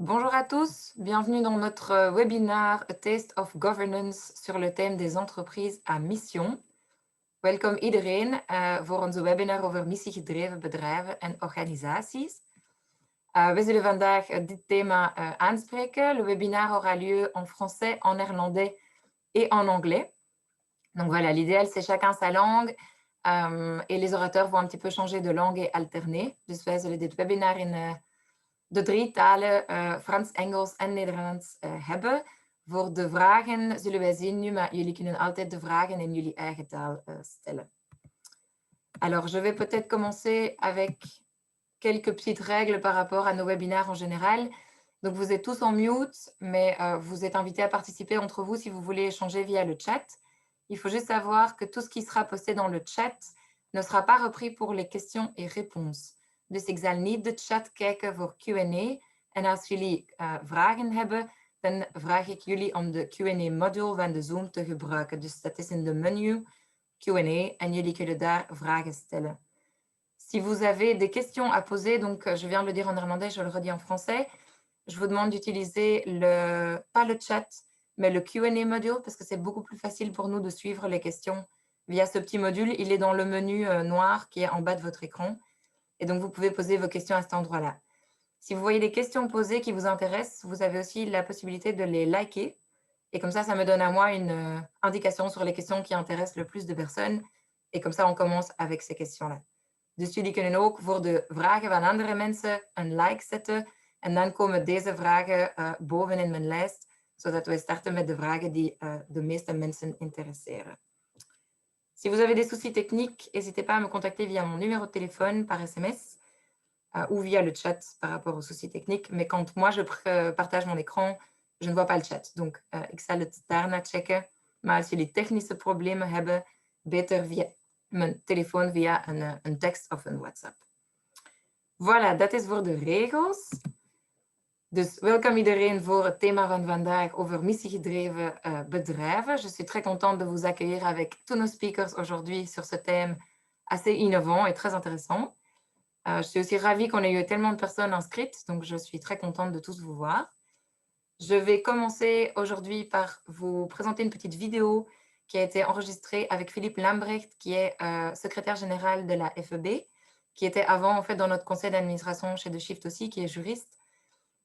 Bonjour à tous, bienvenue dans notre webinaire A Taste of Governance sur le thème des entreprises à mission. Welkom iedereen voor onze webinar over missiegedreven bedrijven en organisaties. We zullen vandaag dit thema aanspreken. Le webinaire aura lieu en français, en néerlandais et en anglais. Donc voilà, l'idéal c'est chacun sa langue et les orateurs vont un petit peu changer de langue et alterner. Dus wij zullen dit webinar in de 3 talen, Frans, Engels en Nederlands, hebben. Voor de vragen zullen wij zien nu, maar jullie kunnen altijd de vragen in jullie eigen taal stellen. Alors, je vais peut-être commencer avec quelques petites règles par rapport à nos webinaires en général. Donc, vous êtes tous en mute, mais vous êtes invités à participer entre vous si vous voulez échanger via le chat. Il faut juste savoir que tout ce qui sera posté dans le chat ne sera pas repris pour les questions et réponses. Dus ik zal niet de chat kijken voor Q&A. En als jullie vragen hebben, dan vraag ik jullie om de Q&A-module van de Zoom te gebruiken. Dus dat is in de menu Q&A en jullie kunnen daar vragen stellen. Si vous avez des questions à poser, donc je viens de le dire en néerlandais, je le redis en français, je vous demande d'utiliser pas le chat, mais le Q&A module parce que c'est beaucoup plus facile pour nous de suivre les questions via ce petit module. Il est dans le menu noir qui est en bas de votre écran. Et donc, vous pouvez poser vos questions à cet endroit-là. Si vous voyez des questions posées qui vous intéressent, vous avez aussi la possibilité de les liker. Et comme ça me donne à moi une indication sur les questions qui intéressent le plus de personnes. Et comme ça, on commence avec ces questions-là. Dus jullie kunnen ook voor de vragen van andere mensen een like zetten. En dan komen deze vragen boven in mijn lijst, zodat we starten met de vragen die de meeste mensen interesseren. Si vous avez des soucis techniques, n'hésitez pas à me contacter via mon numéro de téléphone, par SMS ou via le chat par rapport aux soucis techniques. Mais quand moi, je partage mon écran, je ne vois pas le chat. Donc, ik zal het daarna checken. Maar als jullie technische problemen hebben, beter via mijn telefoon, via een tekst of een WhatsApp. Voilà, dat is voor de regels. Dus welkom iedereen voor het thema van vandaag over missiegedreven bedrijven. Je suis très contente de vous accueillir avec tous nos speakers aujourd'hui sur ce thème assez innovant et très intéressant. Je suis aussi ravie qu'on ait eu tellement de personnes inscrites, donc je suis très contente de tous vous voir. Je vais commencer aujourd'hui par vous présenter une petite vidéo qui a été enregistrée avec Philippe Lambrecht, qui est secrétaire général de la FEB, qui était avant en fait dans notre conseil d'administration chez The Shift aussi, qui est juriste,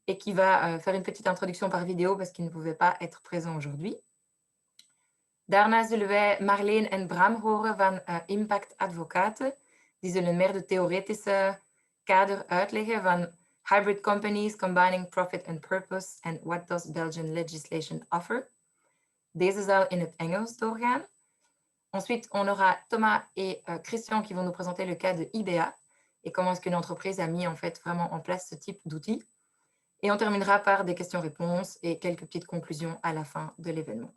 et qui va faire une petite introduction par vidéo parce qu'il ne pouvait pas être présent aujourd'hui. Daarna zullen wij Marleen en Bram horen van Impact Advocaten. Die zullen meer de theoretische kader uitleggen van hybrid companies combining profit and purpose and what does Belgian legislation offer. Deze zal in het Engels doorgaan. Ensuite, on aura Thomas et Christian qui vont nous présenter le cas de IBA et comment est-ce qu'une entreprise a mis en fait vraiment en place ce type d'outils. Et on terminera par des questions-réponses et quelques petites conclusions à la fin de l'événement.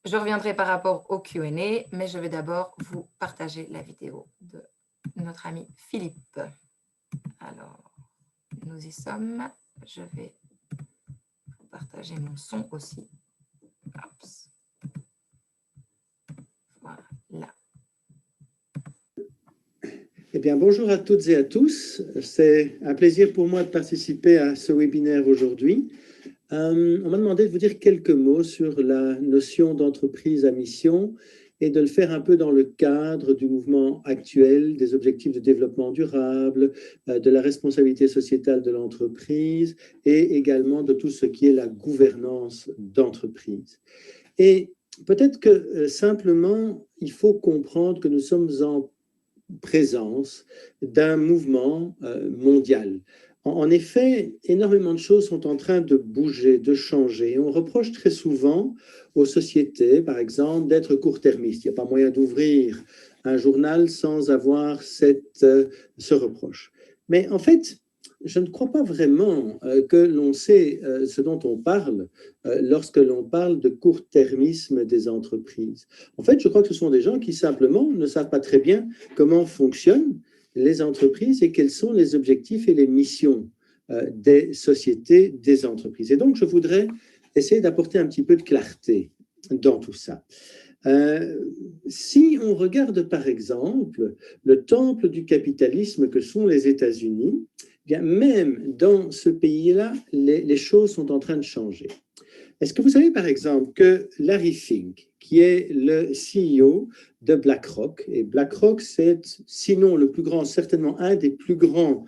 Je reviendrai par rapport au Q&A, mais je vais d'abord vous partager la vidéo de notre ami Philippe. Alors, nous y sommes. Je vais vous partager mon son aussi. Oups. Voilà. Eh bien, bonjour à toutes et à tous. C'est un plaisir pour moi de participer à ce webinaire aujourd'hui. On m'a demandé de vous dire quelques mots sur la notion d'entreprise à mission et de le faire un peu dans le cadre du mouvement actuel des objectifs de développement durable, de la responsabilité sociétale de l'entreprise et également de tout ce qui est la gouvernance d'entreprise. Et peut-être que simplement, il faut comprendre que nous sommes en présence d'un mouvement mondial. En effet, énormément de choses sont en train de bouger, de changer. On reproche très souvent aux sociétés, par exemple, d'être court-termistes. Il n'y a pas moyen d'ouvrir un journal sans avoir ce reproche. Mais en fait, je ne crois pas vraiment que l'on sait ce dont on parle lorsque l'on parle de court-termisme des entreprises. En fait, je crois que ce sont des gens qui simplement ne savent pas très bien comment fonctionnent les entreprises et quels sont les objectifs et les missions des sociétés, des entreprises. Et donc, je voudrais essayer d'apporter un petit peu de clarté dans tout ça. Si on regarde par exemple le temple du capitalisme que sont les États-Unis, bien, même dans ce pays-là, les choses sont en train de changer. Est-ce que vous savez, par exemple, que Larry Fink, qui est le CEO de BlackRock, et BlackRock, c'est, sinon le plus grand, certainement un des plus grands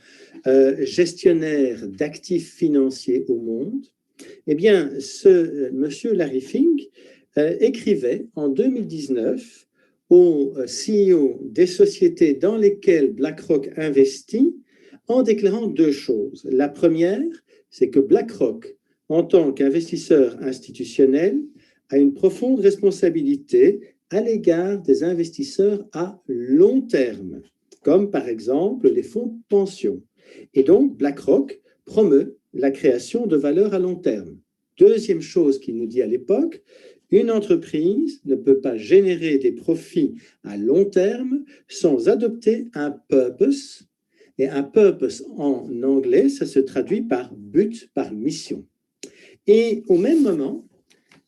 gestionnaires d'actifs financiers au monde, eh bien, ce monsieur Larry Fink écrivait en 2019 au CEO des sociétés dans lesquelles BlackRock investit en déclarant deux choses. La première, c'est que BlackRock, en tant qu'investisseur institutionnel, a une profonde responsabilité à l'égard des investisseurs à long terme, comme par exemple les fonds de pension. Et donc, BlackRock promeut la création de valeur à long terme. Deuxième chose qu'il nous dit à l'époque, une entreprise ne peut pas générer des profits à long terme sans adopter un purpose. Et un purpose en anglais, ça se traduit par but, par mission. Et au même moment,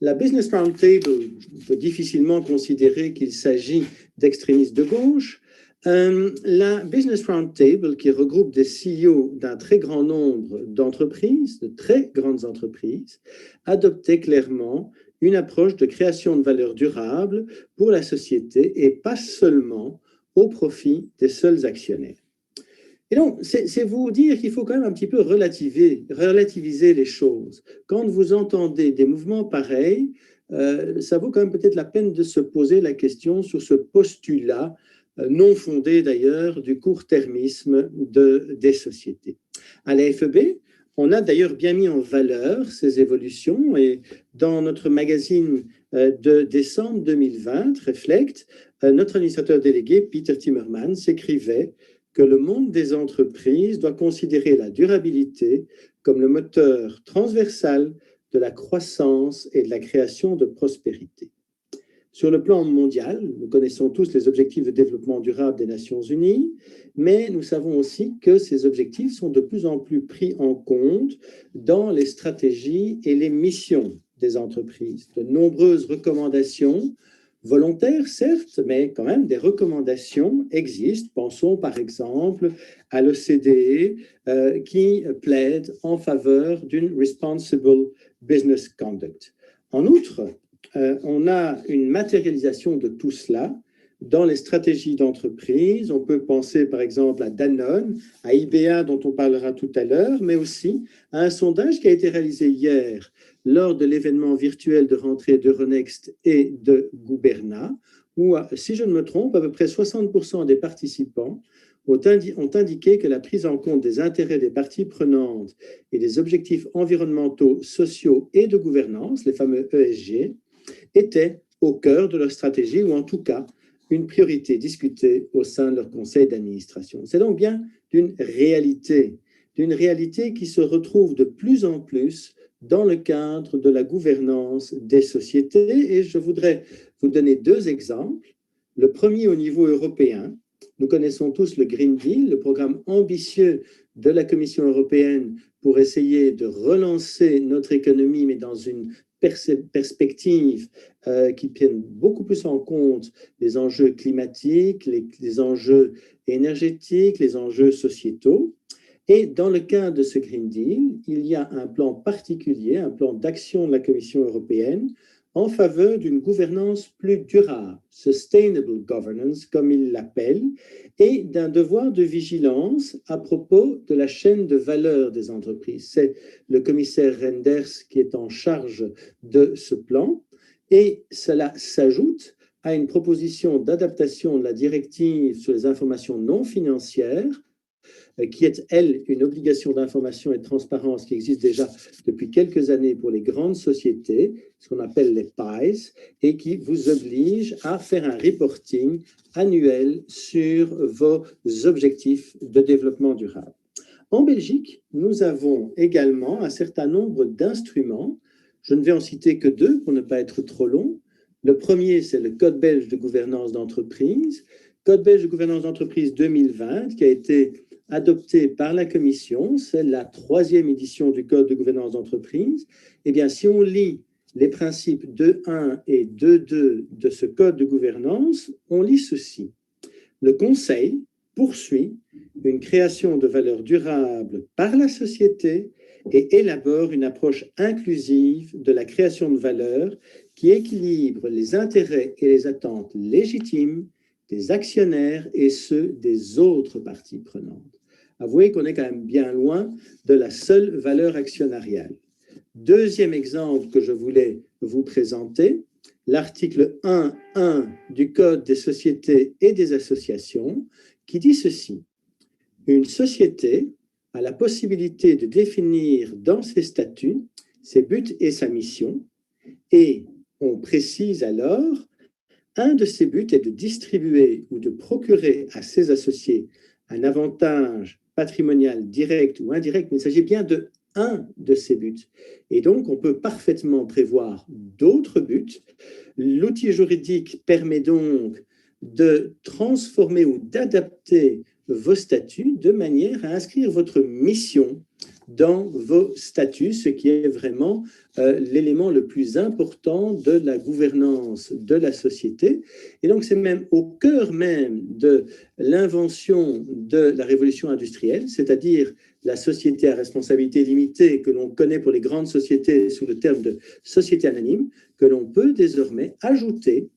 la Business Roundtable, on peut difficilement considérer qu'il s'agit d'extrémistes de gauche. La Business Roundtable, qui regroupe des CEO d'un très grand nombre d'entreprises, de très grandes entreprises, adoptait clairement une approche de création de valeur durable pour la société et pas seulement au profit des seuls actionnaires. Et donc, c'est vous dire qu'il faut quand même un petit peu relativiser les choses. Quand vous entendez des mouvements pareils, ça vaut quand même peut-être la peine de se poser la question sur ce postulat, non fondé d'ailleurs, du court-termisme des sociétés. À la FEB, on a d'ailleurs bien mis en valeur ces évolutions et dans notre magazine de décembre 2020, Reflect, notre administrateur délégué, Peter Timmermans, écrivait que le monde des entreprises doit considérer la durabilité comme le moteur transversal de la croissance et de la création de prospérité. Sur le plan mondial, nous connaissons tous les objectifs de développement durable des Nations Unies, mais nous savons aussi que ces objectifs sont de plus en plus pris en compte dans les stratégies et les missions des entreprises. De nombreuses recommandations volontaires, certes, mais quand même des recommandations existent. Pensons par exemple à l'OCDE qui plaide en faveur d'une responsible business conduct. En outre, on a une matérialisation de tout cela dans les stratégies d'entreprise. On peut penser par exemple à Danone, à IBA dont on parlera tout à l'heure, mais aussi à un sondage qui a été réalisé hier lors de l'événement virtuel de rentrée d'Euronext et de Gouberna, où, si je ne me trompe, à peu près 60% des participants ont indiqué que la prise en compte des intérêts des parties prenantes et des objectifs environnementaux, sociaux et de gouvernance, les fameux ESG, était au cœur de leur stratégie, ou en tout cas une priorité discutée au sein de leur conseil d'administration. C'est donc bien d'une réalité qui se retrouve de plus en plus dans le cadre de la gouvernance des sociétés. Et je voudrais vous donner deux exemples. Le premier au niveau européen. Nous connaissons tous le Green Deal, le programme ambitieux de la Commission européenne pour essayer de relancer notre économie, mais dans une perspective qui prennent beaucoup plus en compte les enjeux climatiques, les enjeux énergétiques, les enjeux sociétaux. Et dans le cadre de ce Green Deal, il y a un plan particulier, un plan d'action de la Commission européenne en faveur d'une gouvernance plus durable, sustainable governance, comme il l'appelle, et d'un devoir de vigilance à propos de la chaîne de valeur des entreprises. C'est le commissaire Reynders qui est en charge de ce plan, et cela s'ajoute à une proposition d'adaptation de la directive sur les informations non financières, qui est, elle, une obligation d'information et de transparence qui existe déjà depuis quelques années pour les grandes sociétés, ce qu'on appelle les PIEs, et qui vous oblige à faire un reporting annuel sur vos objectifs de développement durable. En Belgique, nous avons également un certain nombre d'instruments. Je ne vais en citer que deux pour ne pas être trop long. Le premier, c'est le Code belge de gouvernance d'entreprise. Code belge de gouvernance d'entreprise 2020, qui a été adopté par la Commission, c'est la 3e édition du Code de gouvernance d'entreprise. Eh bien, si on lit les principes 2.1 et 2.2 de ce Code de gouvernance, on lit ceci. Le Conseil poursuit une création de valeur durable par la société et élabore une approche inclusive de la création de valeur qui équilibre les intérêts et les attentes légitimes des actionnaires et ceux des autres parties prenantes. Avouez qu'on est quand même bien loin de la seule valeur actionnariale. Deuxième exemple que je voulais vous présenter, l'article 1.1 du Code des sociétés et des associations qui dit ceci. Une société a la possibilité de définir dans ses statuts ses buts et sa mission, et on précise alors, un de ses buts est de distribuer ou de procurer à ses associés un avantage patrimonial direct ou indirect, mais il s'agit bien de un de ces buts. Et donc, on peut parfaitement prévoir d'autres buts. L'outil juridique permet donc de transformer ou d'adapter vos statuts de manière à inscrire votre mission dans vos statuts, ce qui est vraiment l'élément le plus important de la gouvernance de la société. Et donc, c'est même au cœur même de l'invention de la révolution industrielle, c'est-à-dire la société à responsabilité limitée que l'on connaît pour les grandes sociétés sous le terme de société anonyme, que l'on peut désormais ajouter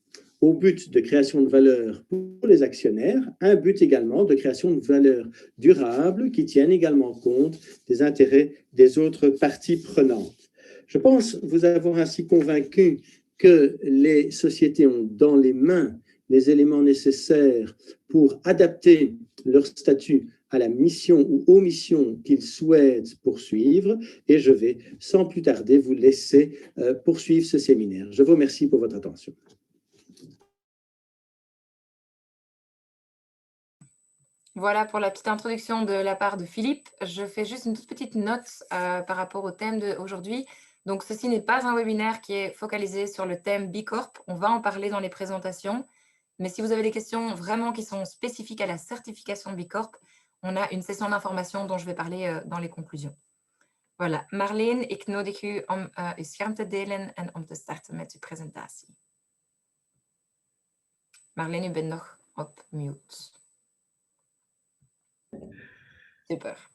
au but de création de valeur pour les actionnaires, un but également de création de valeur durable qui tienne également compte des intérêts des autres parties prenantes. Je pense vous avoir ainsi convaincu que les sociétés ont dans les mains les éléments nécessaires pour adapter leur statut à la mission ou aux missions qu'ils souhaitent poursuivre, et je vais sans plus tarder vous laisser poursuivre ce séminaire. Je vous remercie pour votre attention. Voilà pour la petite introduction de la part de Philippe. Je fais juste une toute petite note par rapport au thème d'aujourd'hui. Donc, ceci n'est pas un webinaire qui est focalisé sur le thème B Corp. On va en parler dans les présentations. Mais si vous avez des questions vraiment qui sont spécifiques à la certification B Corp, on a une session d'information dont je vais parler dans les conclusions. Voilà. Marleen, ik nodig u om uw scherm te delen en om te starten met uw presentatie. Marleen, u bent nog op mute. Super.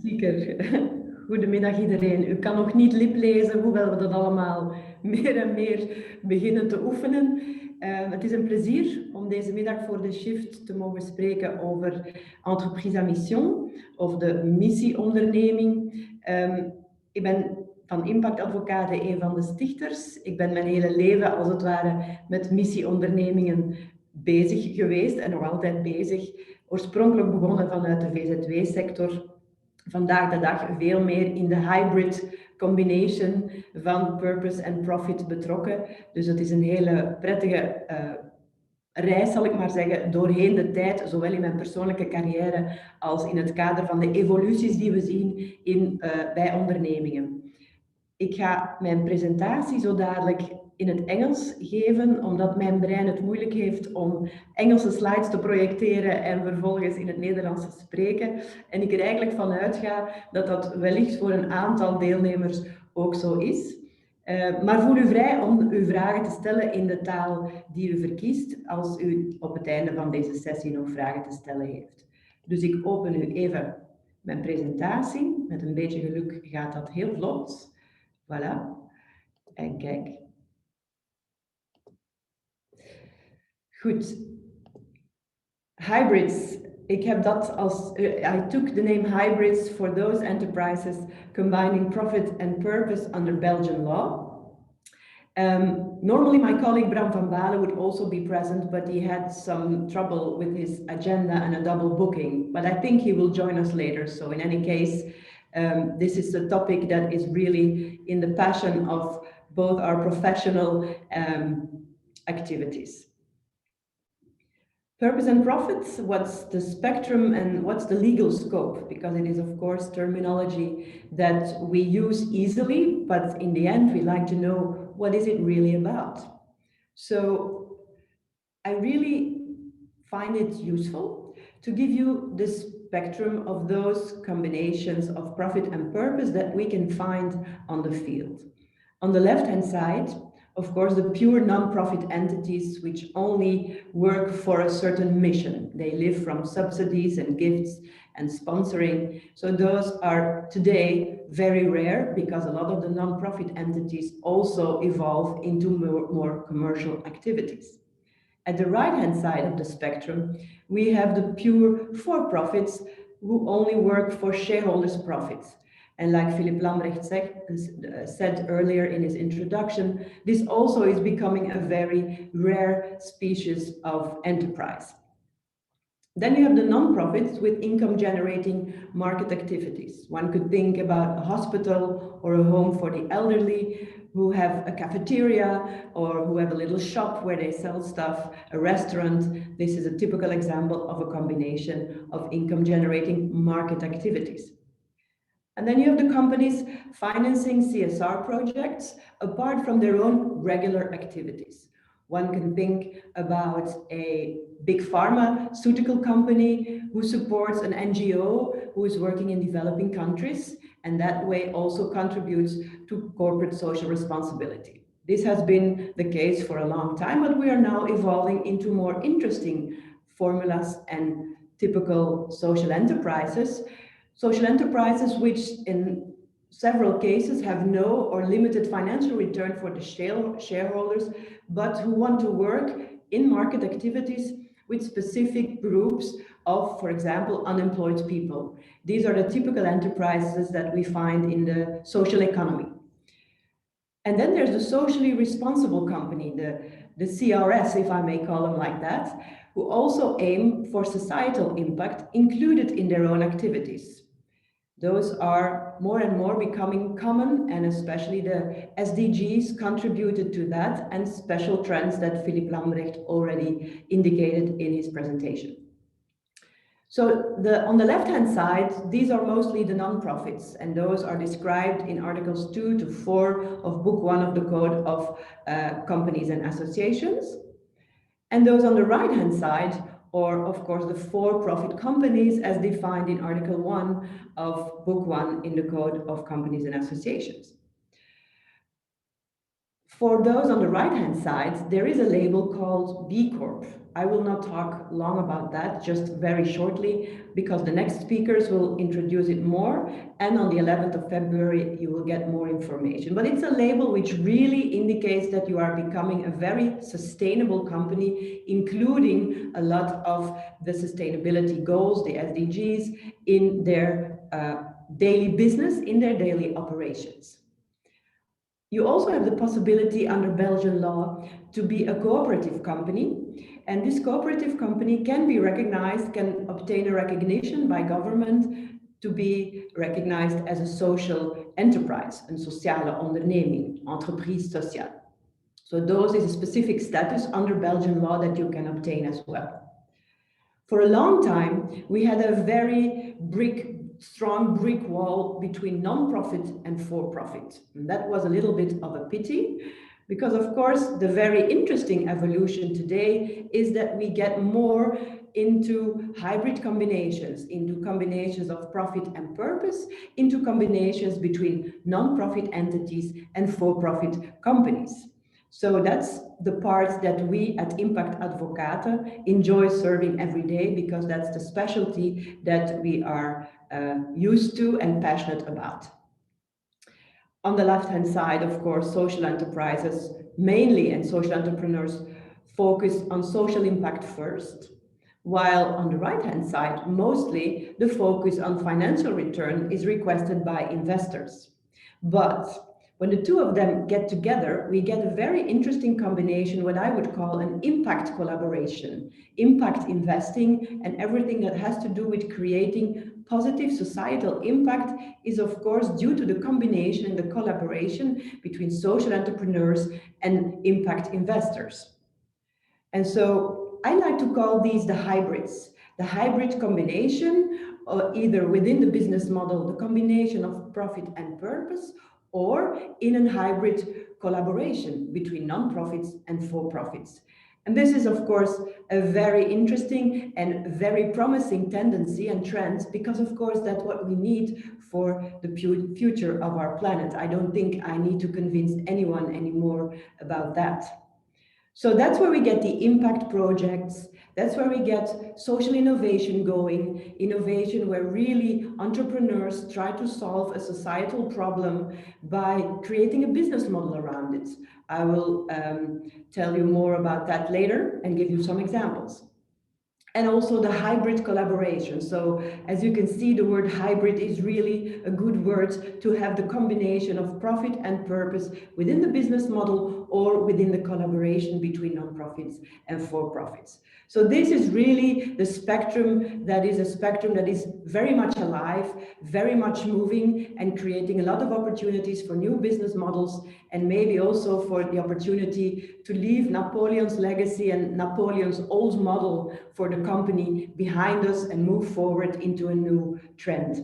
Zeker. Goedemiddag iedereen. U kan nog niet liplezen, hoewel we dat allemaal meer en meer beginnen te oefenen. Het is een plezier om deze middag voor de Shift te mogen spreken over entreprise à mission of de missieonderneming. Ik ben van Impact Advocaten een van de stichters. Ik ben mijn hele leven als het ware met missieondernemingen bezig geweest en nog altijd bezig. Oorspronkelijk begonnen vanuit de VZW-sector. Vandaag de dag veel meer in de hybrid combination van purpose en profit betrokken. Dus het is een hele prettige reis, zal ik maar zeggen, doorheen de tijd, zowel in mijn persoonlijke carrière als in het kader van de evoluties die we zien bij ondernemingen. Ik ga mijn presentatie zo dadelijk in het Engels geven, omdat mijn brein het moeilijk heeft om Engelse slides te projecteren en vervolgens in het Nederlands te spreken. En ik er eigenlijk van uitga dat dat wellicht voor een aantal deelnemers ook zo is. Maar voel u vrij om uw vragen te stellen in de taal die u verkiest, als u op het einde van deze sessie nog vragen te stellen heeft. Dus ik open nu even mijn presentatie. Met een beetje geluk gaat dat heel vlot. Voilà. En kijk. Goed. Hybrids. Ik heb dat als... I took the name hybrids for those enterprises combining profit and purpose under Belgian law. Normally my colleague Bram van Balen would also be present, but he had some trouble with his agenda and a double booking. But I think he will join us later. So in any case, this is a topic that is really in the passion of both our professional activities. Purpose and profits, what's the spectrum and what's the legal scope? Because it is, of course, terminology that we use easily, but in the end, we like to know what is it really about. So I really find it useful to give you the spectrum of those combinations of profit and purpose that we can find on the field. On the left-hand side, of course, the pure non-profit entities which only work for a certain mission. They live from subsidies and gifts and sponsoring. So those are today very rare because a lot of the non-profit entities also evolve into more commercial activities. At the right-hand side of the spectrum, we have the pure for-profits who only work for shareholders' profits. And like Philip Lambrecht said earlier in his introduction, this also is becoming a very rare species of enterprise. Then you have the non-profits with income-generating market activities. One could think about a hospital or a home for the elderly who have a cafeteria or who have a little shop where they sell stuff, a restaurant. This is a typical example of a combination of income-generating market activities. And then you have the companies financing CSR projects apart from their own regular activities. One can think about a big pharmaceutical company who supports an NGO who is working in developing countries and that way also contributes to corporate social responsibility. This has been the case for a long time, but we are now evolving into more interesting formulas and typical social enterprises. Social enterprises which in several cases have no or limited financial return for the shareholders, but who want to work in market activities with specific groups of, for example, unemployed people. These are the typical enterprises that we find in the social economy. And then there's the socially responsible company, the CRS, if I may call them like that, who also aim for societal impact included in their own activities. Those are more and more becoming common, and especially the SDGs contributed to that, and special trends that Philip Lambrecht already indicated in his presentation. So on the left-hand side, these are mostly the non-profits, and those are described in Articles 2 to 4 of Book 1 of the Code of Companies and Associations. And those on the right-hand side, or of course the for-profit companies as defined in Article 1 of Book 1 in the Code of Companies and Associations. For those on the right-hand side, there is a label called B Corp. I will not talk long about that, just very shortly, because the next speakers will introduce it more, and on the 11th of February, you will get more information. But it's a label which really indicates that you are becoming a very sustainable company, including a lot of the sustainability goals, the SDGs, in their daily business, in their daily operations. You also have the possibility under Belgian law to be a cooperative company, and this cooperative company can be recognized, can obtain a recognition by government to be recognized as a social enterprise, een sociale onderneming, entreprise sociale. So those is a specific status under Belgian law that you can obtain as well. For a long time, we had a very strong brick wall between non-profit and for-profit. And that was a little bit of a pity, because of course, the very interesting evolution today is that we get more into hybrid combinations, into combinations of profit and purpose, into combinations between non-profit entities and for-profit companies. So that's the part that we at Impact Advocaten enjoy serving every day, because that's the specialty that we are used to and passionate about. On the left-hand side, of course, social enterprises mainly, and social entrepreneurs focus on social impact first, while on the right-hand side, mostly the focus on financial return is requested by investors. But when the two of them get together, we get a very interesting combination, what I would call an impact collaboration, impact investing, and everything that has to do with creating positive societal impact is of course due to the combination and the collaboration between social entrepreneurs and impact investors. And so I like to call these the hybrids. The hybrid combination, either within the business model, the combination of profit and purpose, or in a hybrid collaboration between non-profits and for-profits. And this is, of course, a very interesting and very promising tendency and trend, because, of course, that's what we need for the future of our planet. I don't think I need to convince anyone anymore about that. So that's where we get the impact projects. That's where we get social innovation going, innovation where really entrepreneurs try to solve a societal problem by creating a business model around it. I will tell you more about that later and give you some examples. And also the hybrid collaboration. So as you can see, the word hybrid is really a good word to have the combination of profit and purpose within the business model or within the collaboration between non-profits and for-profits. So this is really the spectrum that is very much alive, very much moving, and creating a lot of opportunities for new business models, and maybe also for the opportunity to leave Napoleon's legacy and Napoleon's old model for the company behind us and move forward into a new trend.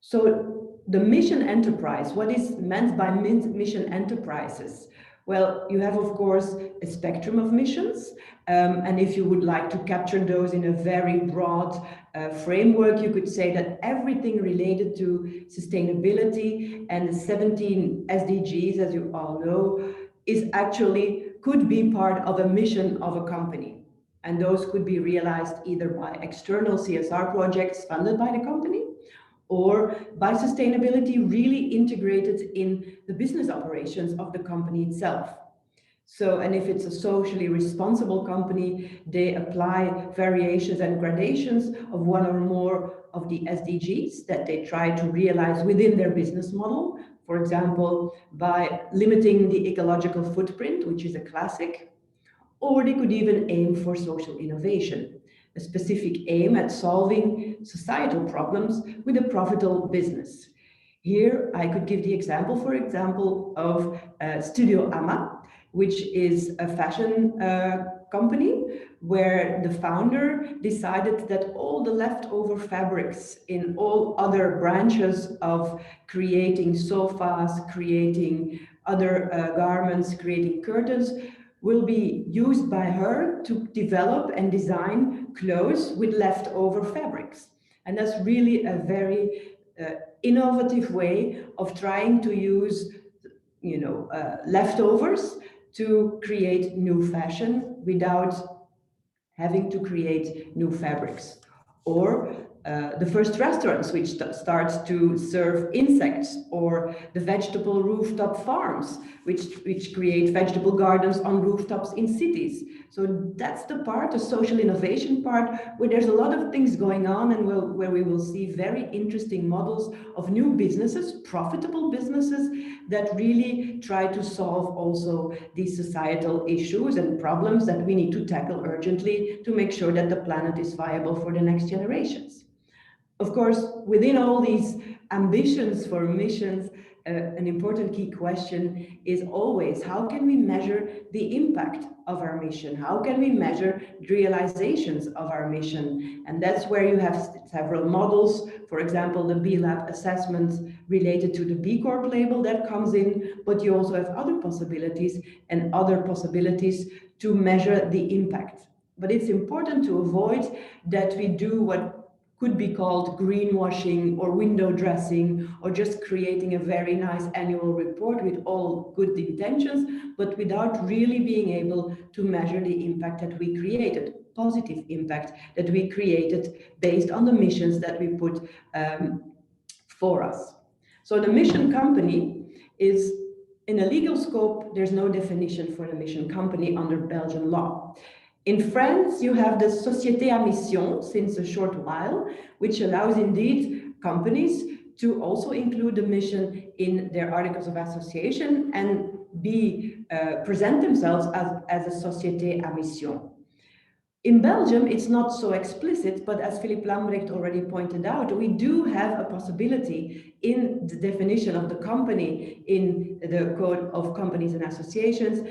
So the mission enterprise, what is meant by mission enterprises? Well, you have, of course, a spectrum of missions. And if you would like to capture those in a very broad framework, you could say that everything related to sustainability and the 17 SDGs, as you all know, could be part of a mission of a company. And those could be realized either by external CSR projects funded by the company, or by sustainability really integrated in the business operations of the company itself. So, and if it's a socially responsible company, they apply variations and gradations of one or more of the SDGs that they try to realize within their business model. For example, by limiting the ecological footprint, which is a classic, or they could even aim for social innovation, a specific aim at solving societal problems with a profitable business. Here, I could give the example, for example, of Studio Ama, which is a fashion company where the founder decided that all the leftover fabrics in all other branches of creating sofas, creating other garments, creating curtains, will be used by her to develop and design clothes with leftover fabrics. And that's really a very innovative way of trying to use, leftovers to create new fashion without having to create new fabrics. Or the first restaurants which starts to serve insects, or the vegetable rooftop farms which create vegetable gardens on rooftops in cities. So that's the part, the social innovation part, where there's a lot of things going on, and where we will see very interesting models of new businesses, profitable businesses that really try to solve also these societal issues and problems that we need to tackle urgently to make sure that the planet is viable for the next generations. Of course, within all these ambitions for missions, an important key question is always, how can we measure the impact of our mission? How can we measure the realizations of our mission? And that's where you have several models. For example, the B-Lab assessment related to the B Corp label that comes in, but you also have other possibilities to measure the impact. But it's important to avoid that we do what could be called greenwashing or window dressing, or just creating a very nice annual report with all good intentions, but without really being able to measure the impact that we created, positive impact that we created based on the missions that we put for us. So the mission company is, in a legal scope, there's no definition for the mission company under Belgian law. In France, you have the Société à Mission since a short while, which allows indeed companies to also include the mission in their articles of association and present themselves as a Société à Mission. In Belgium, it's not so explicit, but as Philippe Lambrecht already pointed out, we do have a possibility in the definition of the company in the Code of Companies and Associations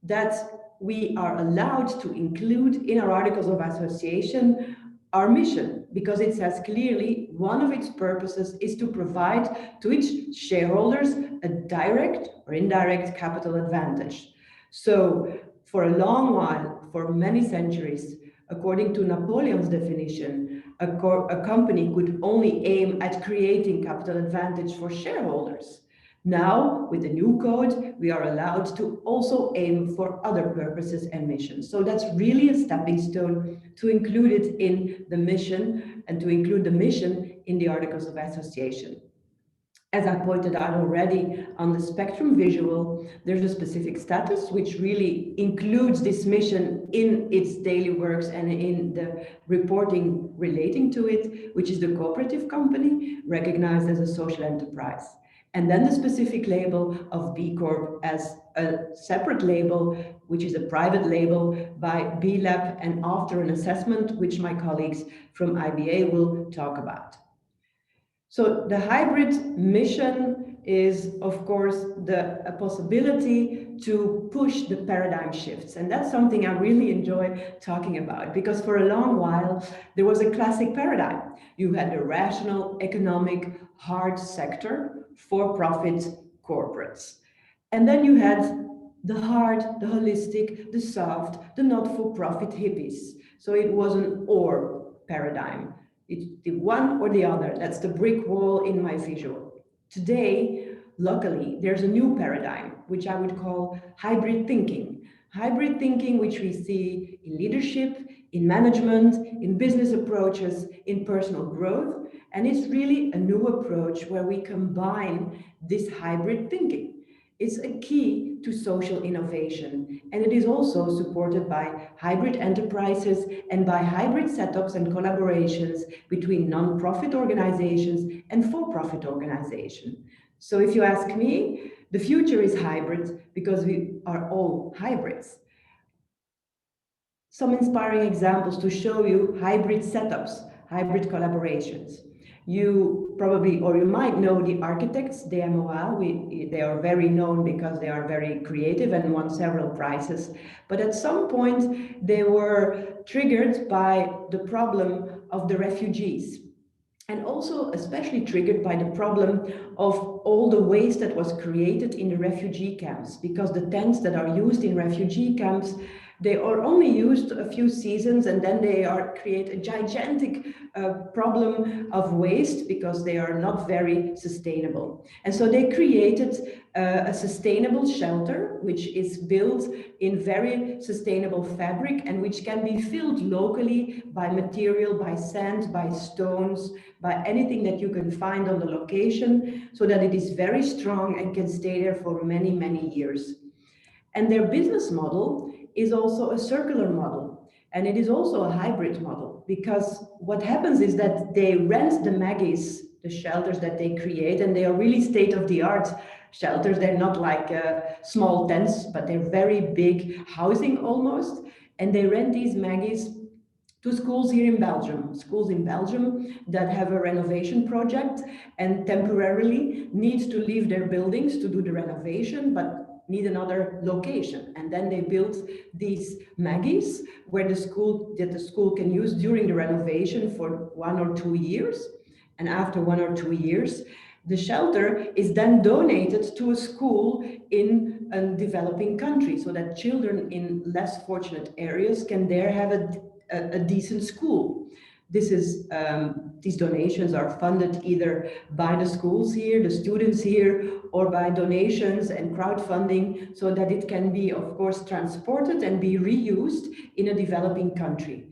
that we are allowed to include in our articles of association our mission, because it says clearly one of its purposes is to provide to its shareholders a direct or indirect capital advantage. So for a long while, for many centuries, according to Napoleon's definition, a company could only aim at creating capital advantage for shareholders. Now, with the new code, we are allowed to also aim for other purposes and missions. So that's really a stepping stone to include it in the mission and to include the mission in the Articles of Association. As I pointed out already on the spectrum visual, there's a specific status which really includes this mission in its daily works and in the reporting relating to it, which is the cooperative company recognized as a social enterprise. And then the specific label of B Corp as a separate label, which is a private label by B Lab, and after an assessment, which my colleagues from IBA will talk about. So the hybrid mission is, of course, a possibility to push the paradigm shifts. And that's something I really enjoy talking about, because for a long while, there was a classic paradigm. You had the rational, economic, hard sector, for-profit corporates. And then you had the hard, the holistic, the soft, the not-for-profit hippies. So it was an or paradigm. It's the one or the other. That's the brick wall in my visual. Today, luckily, there's a new paradigm, which I would call hybrid thinking. Hybrid thinking, which we see in leadership, in management, in business approaches, in personal growth. And it's really a new approach where we combine this hybrid thinking. It's a key to social innovation, and it is also supported by hybrid enterprises and by hybrid setups and collaborations between non-profit organizations and for-profit organizations. So if you ask me, the future is hybrid because we are all hybrids. Some inspiring examples to show you hybrid setups, hybrid collaborations. You probably, or you might know the architects, DMOA. They are very known because they are very creative and won several prizes. But at some point, they were triggered by the problem of the refugees. And also especially triggered by the problem of all the waste that was created in the refugee camps, because the tents that are used in refugee camps, they are only used a few seasons, and then they create a gigantic problem of waste because they are not very sustainable. And so they created a sustainable shelter, which is built in very sustainable fabric and which can be filled locally by material, by sand, by stones, by anything that you can find on the location, so that it is very strong and can stay there for many, many years. And their business model is also a circular model. And it is also a hybrid model, because what happens is that they rent the Maggies, the shelters that they create, and they are really state-of-the-art shelters. They're not like small tents, but they're very big housing almost. And they rent these Maggies to schools here in Belgium, schools in Belgium that have a renovation project and temporarily need to leave their buildings to do the renovation, but need another location. And then they built these Maggies where the school can use during the renovation for 1 or 2 years. And after 1 or 2 years, the shelter is then donated to a school in a developing country, so that children in less fortunate areas can there have a decent school. These donations are funded either by the schools here, the students here, or by donations and crowdfunding, so that it can be, of course, transported and be reused in a developing country.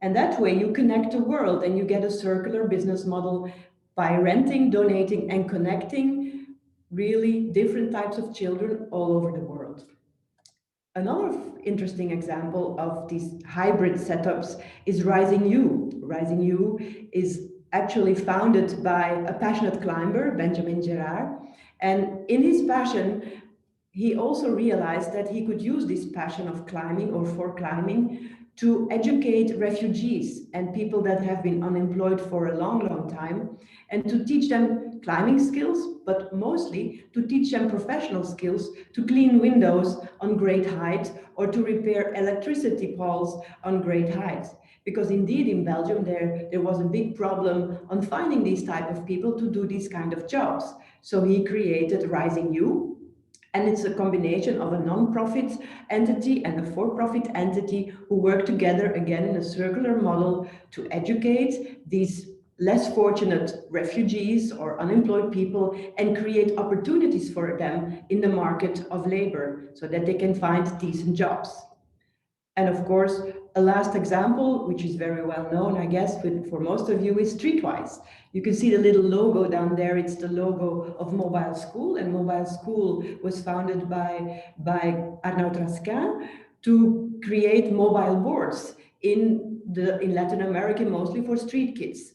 And that way you connect the world and you get a circular business model by renting, donating, and connecting really different types of children all over the world. Another interesting example of these hybrid setups is Rising You. Rising You is actually founded by a passionate climber, Benjamin Gerard. And in his passion, he also realized that he could use this passion of climbing or for climbing to educate refugees and people that have been unemployed for a long, long time, and to teach them climbing skills, but mostly to teach them professional skills to clean windows on great height or to repair electricity poles on great height. Because indeed in Belgium there was a big problem on finding these type of people to do these kind of jobs. So he created Rising You, And it's a combination of a non-profit entity and a for-profit entity who work together again in a circular model to educate these less fortunate refugees or unemployed people and create opportunities for them in the market of labor so that they can find decent jobs. And of course, a last example, which is very well known, I guess, for most of you, is Streetwise. You can see the little logo down there. It's the logo of Mobile School, and Mobile School was founded by Arnaud Raskin to create mobile boards in Latin America, mostly for street kids.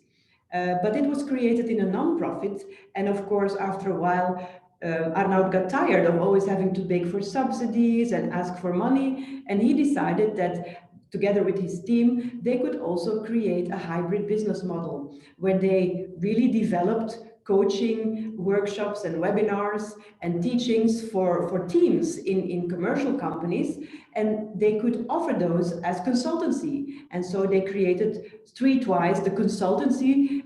But it was created in a non-profit, and of course, after a while, Arnaud got tired of always having to beg for subsidies and ask for money, and he decided that together with his team, they could also create a hybrid business model where they really developed coaching workshops and webinars and teachings for teams in commercial companies, and they could offer those as consultancy. And so they created Streetwise, the consultancy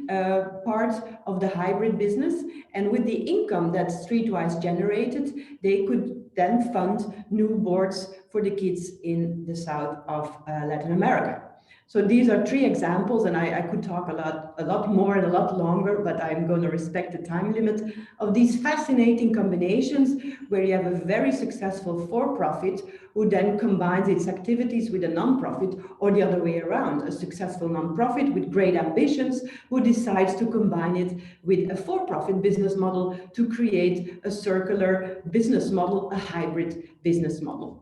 part of the hybrid business. And with the income that Streetwise generated, they could then fund new boards for the kids in the south of Latin America. So these are 3 examples, and I could talk a lot more and a lot longer, but I'm going to respect the time limit of these fascinating combinations where you have a very successful for-profit who then combines its activities with a non-profit, or the other way around, a successful non-profit with great ambitions who decides to combine it with a for-profit business model to create a circular business model, a hybrid business model.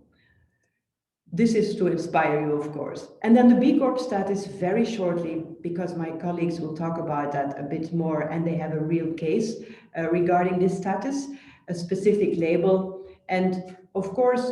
This is to inspire you, of course. And then the B Corp status very shortly, because my colleagues will talk about that a bit more, and they have a real case regarding this status, a specific label. And of course,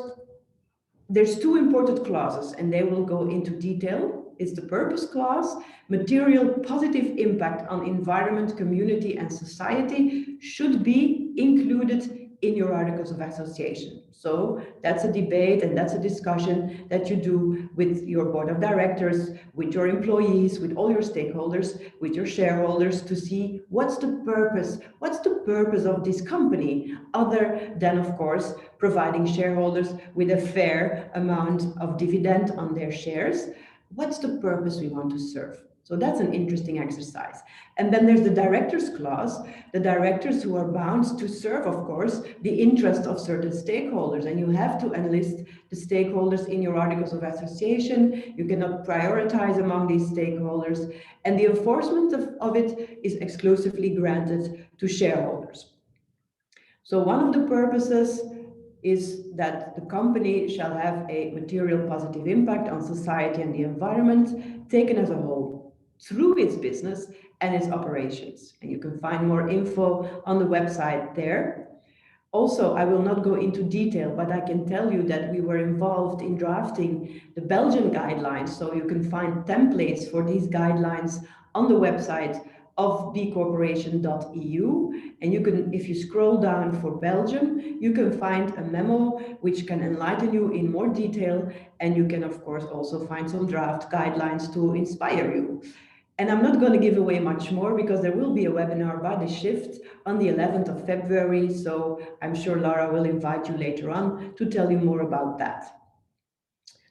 there's 2 important clauses, and they will go into detail. It's the purpose clause. Material positive impact on environment, community, and society should be included in your articles of association. So that's a debate and that's a discussion that you do with your board of directors, with your employees, with all your stakeholders, with your shareholders, to see what's the purpose of this company, other than, of course, providing shareholders with a fair amount of dividend on their shares. What's the purpose we want to serve? So that's an interesting exercise. And then there's the directors clause, the directors who are bound to serve, of course, the interest of certain stakeholders. And you have to enlist the stakeholders in your articles of association. You cannot prioritize among these stakeholders. And the enforcement of it is exclusively granted to shareholders. So one of the purposes is that the company shall have a material positive impact on society and the environment taken as a whole, through its business and its operations. And you can find more info on the website there. Also, I will not go into detail, but I can tell you that we were involved in drafting the Belgian guidelines. So you can find templates for these guidelines on the website of bcorporation.eu. And you can, if you scroll down for Belgium, you can find a memo which can enlighten you in more detail. And you can, of course, also find some draft guidelines to inspire you. And I'm not going to give away much more because there will be a webinar by The Shift on the 11th of February. So I'm sure Lara will invite you later on to tell you more about that.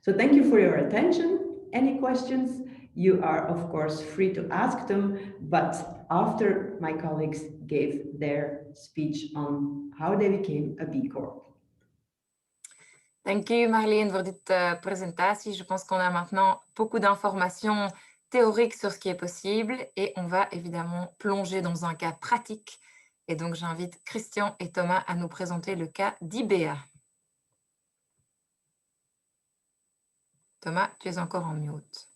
So thank you for your attention. Any questions? You are, of course, free to ask them, but after my colleagues gave their speech on how they became a B Corp. Thank you, Marleen, voor cette présentation. Je pense qu'on a maintenant beaucoup d'informations théorique sur ce qui est possible et on va évidemment plonger dans un cas pratique. Et donc, j'invite Christian et Thomas à nous présenter le cas d'IBEA. Thomas, tu es encore en mute.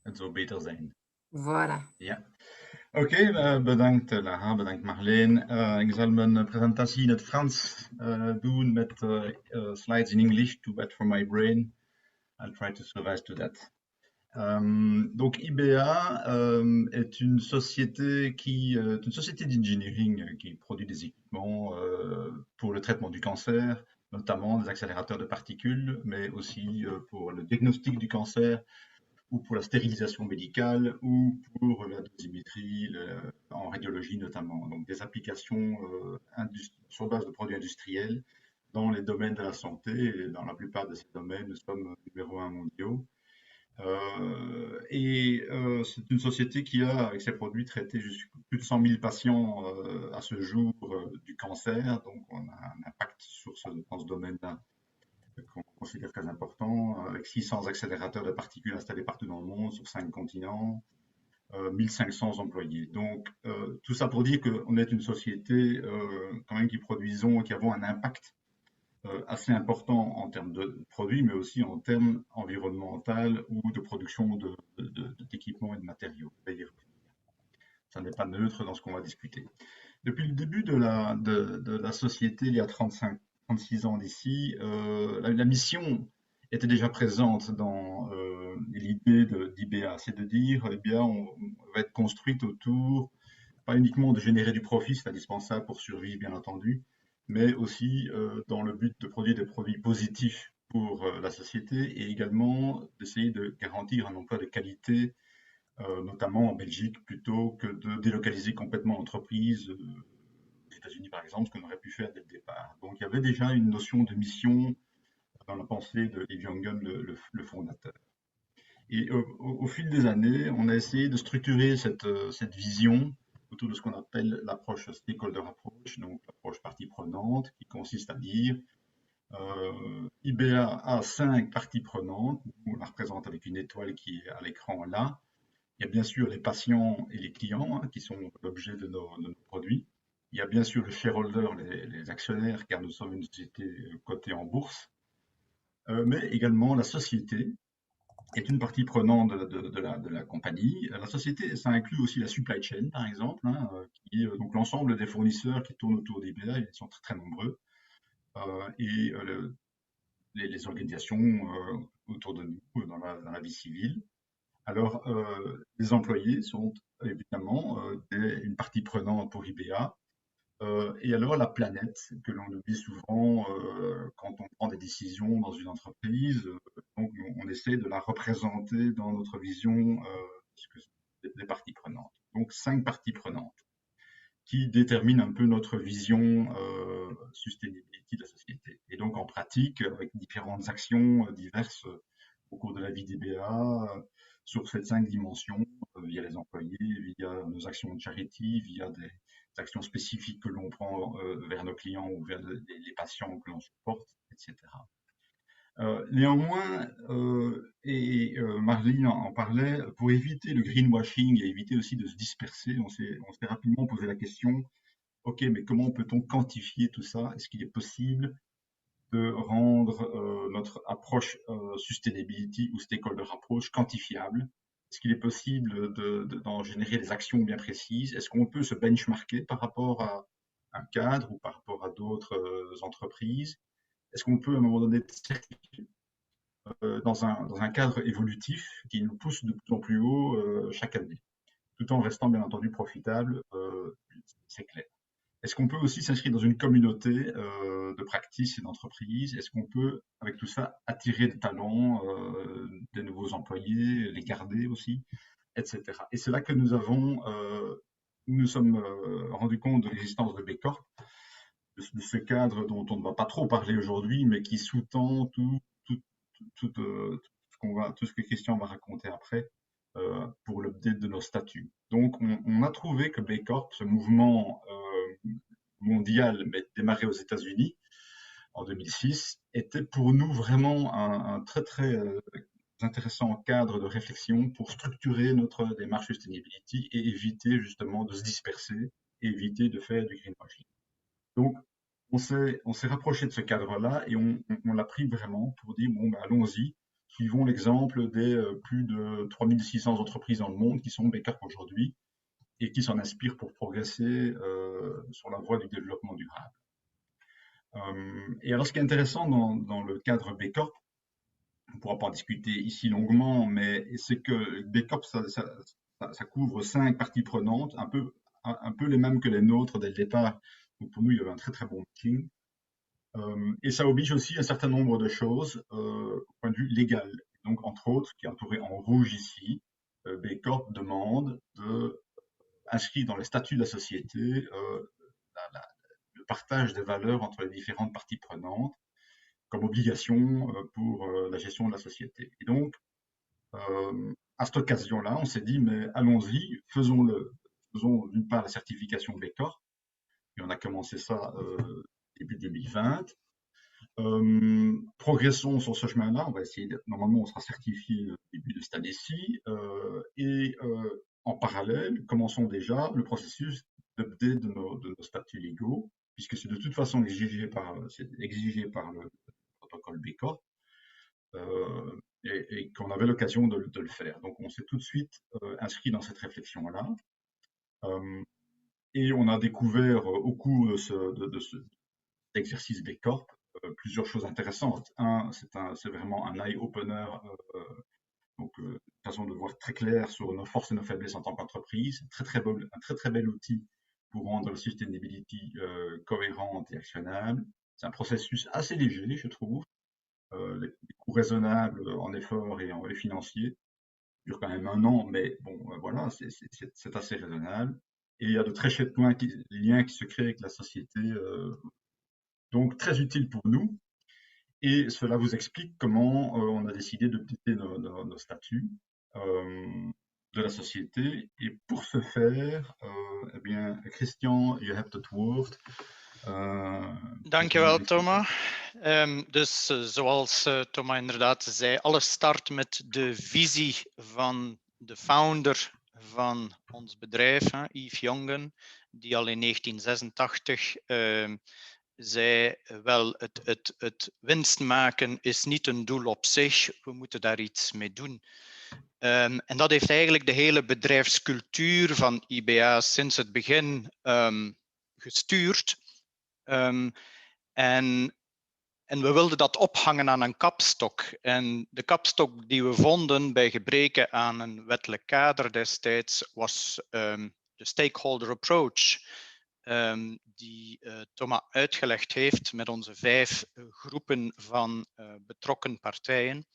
Het zou beter zijn. Voilà. Ja. Oké, bedankt Lara, bedankt Marleen. Ik zal mijn presentatie in het Frans doen met slides in English, too bad for my brain. I'll try to survive to that. Donc IBEA est une société d'engineering qui produit des équipements pour le traitement du cancer, notamment des accélérateurs de particules, mais aussi pour le diagnostic du cancer, ou pour la stérilisation médicale, ou pour la dosimétrie en radiologie notamment. Donc des applications sur base de produits industriels dans les domaines de la santé, et dans la plupart de ces domaines, nous sommes numéro 1 mondiaux. C'est une société qui a, avec ses produits, traité plus de 100 000 patients à ce jour du cancer. Donc, on a un impact dans ce domaine-là qu'on considère très important, avec 600 accélérateurs de particules installés partout dans le monde, sur 5 continents, 1500 employés. Donc, tout ça pour dire qu'on est une société quand même qui avons un impact assez important en termes de produits, mais aussi en termes environnementaux ou de production d'équipements et de matériaux. Ça n'est pas neutre dans ce qu'on va discuter. Depuis le début de la société, il y a 36 ans d'ici, la mission était déjà présente dans l'idée d'IBA, c'est de dire, eh bien, on va être construite autour, pas uniquement de générer du profit, c'est indispensable pour survivre, bien entendu, mais aussi dans le but de produire des produits positifs pour la société, et également d'essayer de garantir un emploi de qualité, notamment en Belgique, plutôt que de délocaliser complètement l'entreprise aux États-Unis, par exemple, ce qu'on aurait pu faire dès le départ. Donc il y avait déjà une notion de mission dans la pensée de Yves Jungen, le fondateur. Et au fil des années, on a essayé de structurer cette vision autour de ce qu'on appelle l'approche stakeholder approach, donc l'approche partie prenante, qui consiste à dire IBA a 5 parties prenantes, on la représente avec une étoile qui est à l'écran là. Il y a bien sûr les patients et les clients qui sont l'objet de nos produits. Il y a bien sûr le shareholder, les actionnaires, car nous sommes une société cotée en bourse, mais également la société est une partie prenante de la compagnie. La société, ça inclut aussi la supply chain, par exemple, qui est donc l'ensemble des fournisseurs qui tournent autour d'IBA, ils sont très, très nombreux, et les organisations autour de nous dans la vie civile. Alors, les employés sont évidemment une partie prenante pour IBA, et alors la planète, que l'on oublie souvent quand on prend des décisions dans une entreprise. Donc on essaie de la représenter dans notre vision des parties prenantes. Donc 5 parties prenantes qui déterminent un peu notre vision sustainability de la société. Et donc en pratique, avec différentes actions diverses au cours de la vie d'IBA, sur ces 5 dimensions, via les employés, via nos actions de charity, via des actions spécifiques que l'on prend vers nos clients ou vers les patients que l'on supporte, etc. Néanmoins, Marlene en parlait, pour éviter le greenwashing et éviter aussi de se disperser, on s'est rapidement posé la question, ok, mais comment peut-on quantifier tout ça? Est-ce qu'il est possible de rendre notre approche sustainability ou stakeholder approach quantifiable? Est-ce qu'il est possible d'en générer des actions bien précises? Est-ce qu'on peut se benchmarker par rapport à un cadre ou par rapport à d'autres entreprises? Est-ce qu'on peut à un moment donné être certifié dans un cadre évolutif qui nous pousse de plus en plus haut chaque année, tout en restant bien entendu profitable, c'est clair. Est-ce qu'on peut aussi s'inscrire dans une communauté de practice et d'entreprise? Est-ce qu'on peut, avec tout ça, attirer des talents, des nouveaux employés, les garder aussi, etc. Et c'est là que nous sommes rendus compte de l'existence de B Corp, de ce cadre dont on ne va pas trop parler aujourd'hui, mais qui sous-tend tout ce que Christian va raconter après pour l'update de nos statuts. Donc, on a trouvé que B Corp, ce mouvement mondial, mais démarré aux États-Unis en 2006, était pour nous vraiment un très très intéressant cadre de réflexion pour structurer notre démarche sustainability et éviter justement de se disperser et éviter de faire du greenwashing. Donc, on s'est rapproché de ce cadre-là et on l'a pris vraiment pour dire, bon, ben, allons-y, suivons l'exemple des plus de 3600 entreprises dans le monde qui sont B Corp aujourd'hui et qui s'en inspirent pour progresser sur la voie du développement durable. Et alors, ce qui est intéressant dans le cadre B Corp, on ne pourra pas en discuter ici longuement, mais c'est que B Corp, ça couvre 5 parties prenantes, un peu les mêmes que les nôtres dès le départ. Donc pour nous, il y avait un très très bon meeting. Et ça oblige aussi un certain nombre de choses au point de vue légal. Donc, entre autres, qui est entouré en rouge ici, B Corp demande inscrire dans les statuts de la société le partage des valeurs entre les différentes parties prenantes comme obligation pour la gestion de la société. Et donc, à cette occasion-là, on s'est dit, mais allons-y, faisons d'une part la certification B Corp, et on a commencé ça début 2020. Progressons sur ce chemin-là, on va essayer, normalement on sera certifié début de cette année-ci, et en parallèle, commençons déjà le processus d'update de nos statuts légaux, puisque c'est de toute façon exigé par le protocole B Corp, et qu'on avait l'occasion de le faire. Donc on s'est tout de suite inscrit dans cette réflexion-là, et on a découvert au cours de cet exercice B Corp plusieurs choses intéressantes. Un, c'est vraiment un eye-opener, donc une façon de voir très clair sur nos forces et nos faiblesses en tant qu'entreprise. Un très bel outil pour rendre la sustainability cohérente et actionnable. C'est un processus assez léger, je trouve. Les coûts raisonnables en efforts et en financiers. Ça dure quand même 1 an, mais bon, voilà, c'est assez raisonnable. Et il y a de très chouettes liens qui se créent avec la société. Donc, très utile pour nous. Et cela vous explique comment on a décidé de updater nos statuts de la société. Et pour ce faire, eh bien, Christian, je hebt het woord. Dankjewel, Thomas. Dus zoals Thomas inderdaad zei, alles start met de visie van de founder van ons bedrijf, Yves Jongen, die al in 1986 zei, wel, het winst maken is niet een doel op zich, we moeten daar iets mee doen. En dat heeft eigenlijk de hele bedrijfscultuur van IBA sinds het begin gestuurd. En we wilden dat ophangen aan een kapstok. En de kapstok die we vonden bij gebreke aan een wettelijk kader destijds was de stakeholder approach. Die Thomas uitgelegd heeft met onze 5 groepen van betrokken partijen.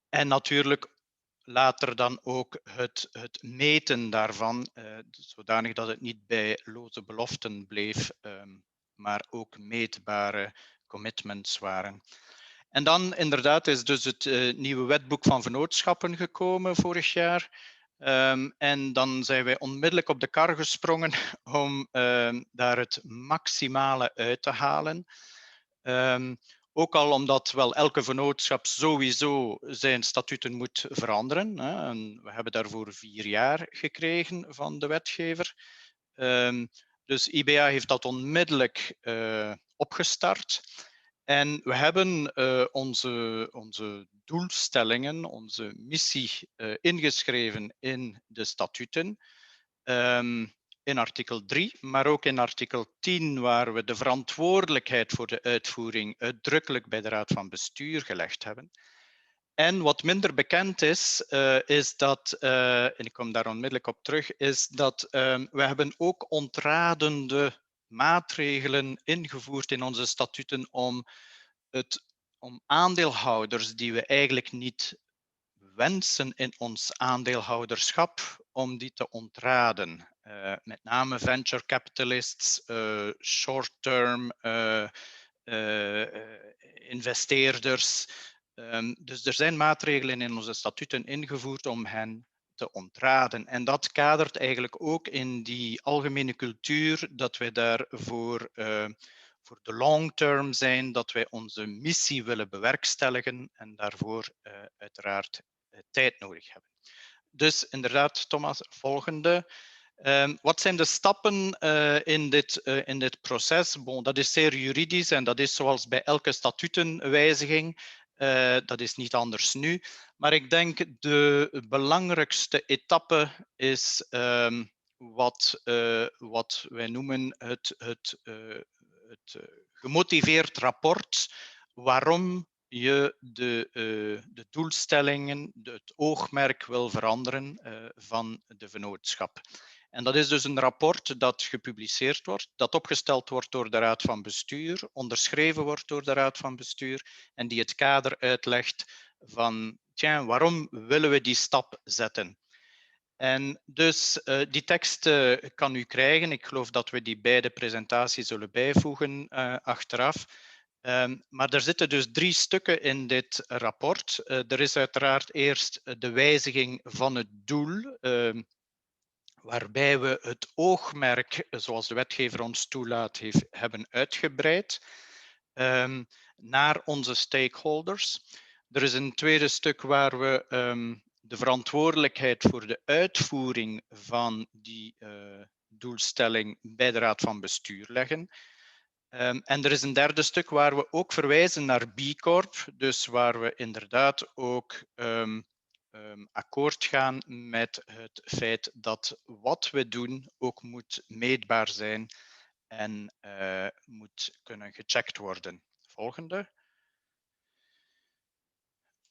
En natuurlijk later dan ook het meten daarvan, zodanig dat het niet bij loze beloften bleef, maar ook meetbare commitments waren. En dan inderdaad is dus het nieuwe wetboek van vennootschappen gekomen vorig jaar. En dan zijn wij onmiddellijk op de kar gesprongen om daar het maximale uit te halen. Ook al omdat wel elke vennootschap sowieso zijn statuten moet veranderen. Hè. En we hebben daarvoor 4 jaar gekregen van de wetgever. Dus IBA heeft dat onmiddellijk opgestart. En we hebben onze doelstellingen, onze missie ingeschreven in de statuten. In artikel 3, maar ook in artikel 10, waar we de verantwoordelijkheid voor de uitvoering uitdrukkelijk bij de Raad van Bestuur gelegd hebben. En wat minder bekend is dat, en ik kom daar onmiddellijk op terug, is dat we hebben ook ontradende maatregelen ingevoerd in onze statuten om aandeelhouders die we eigenlijk niet wensen in ons aandeelhouderschap, om die te ontraden. Met name venture capitalists, short-term investeerders. Dus er zijn maatregelen in onze statuten ingevoerd om hen te ontraden. En dat kadert eigenlijk ook in die algemene cultuur dat wij daar voor de long term zijn, dat wij onze missie willen bewerkstelligen en daarvoor uiteraard tijd nodig hebben. Dus inderdaad, Thomas, volgende. Wat zijn de stappen in dit proces? Bon, dat is zeer juridisch en dat is zoals bij elke statutenwijziging. Dat is niet anders nu. Maar ik denk de belangrijkste etappe is wat wij noemen het gemotiveerd rapport. Waarom je de doelstellingen, het oogmerk wil veranderen van de vennootschap. En dat is dus een rapport dat gepubliceerd wordt, dat opgesteld wordt door de Raad van Bestuur, onderschreven wordt door de Raad van Bestuur en die het kader uitlegt van, waarom willen we die stap zetten? En dus die tekst kan u krijgen. Ik geloof dat we die bij de presentatie zullen bijvoegen achteraf. Maar er zitten dus 3 stukken in dit rapport. Er is uiteraard eerst de wijziging van het doel, waarbij we het oogmerk, zoals de wetgever ons toelaat, hebben uitgebreid naar onze stakeholders. Er is een tweede stuk waar we de verantwoordelijkheid voor de uitvoering van die doelstelling bij de Raad van Bestuur leggen. En er is een derde stuk waar we ook verwijzen naar B Corp, dus waar we inderdaad ook akkoord gaan met het feit dat wat we doen ook moet meetbaar zijn en moet kunnen gecheckt worden. Volgende.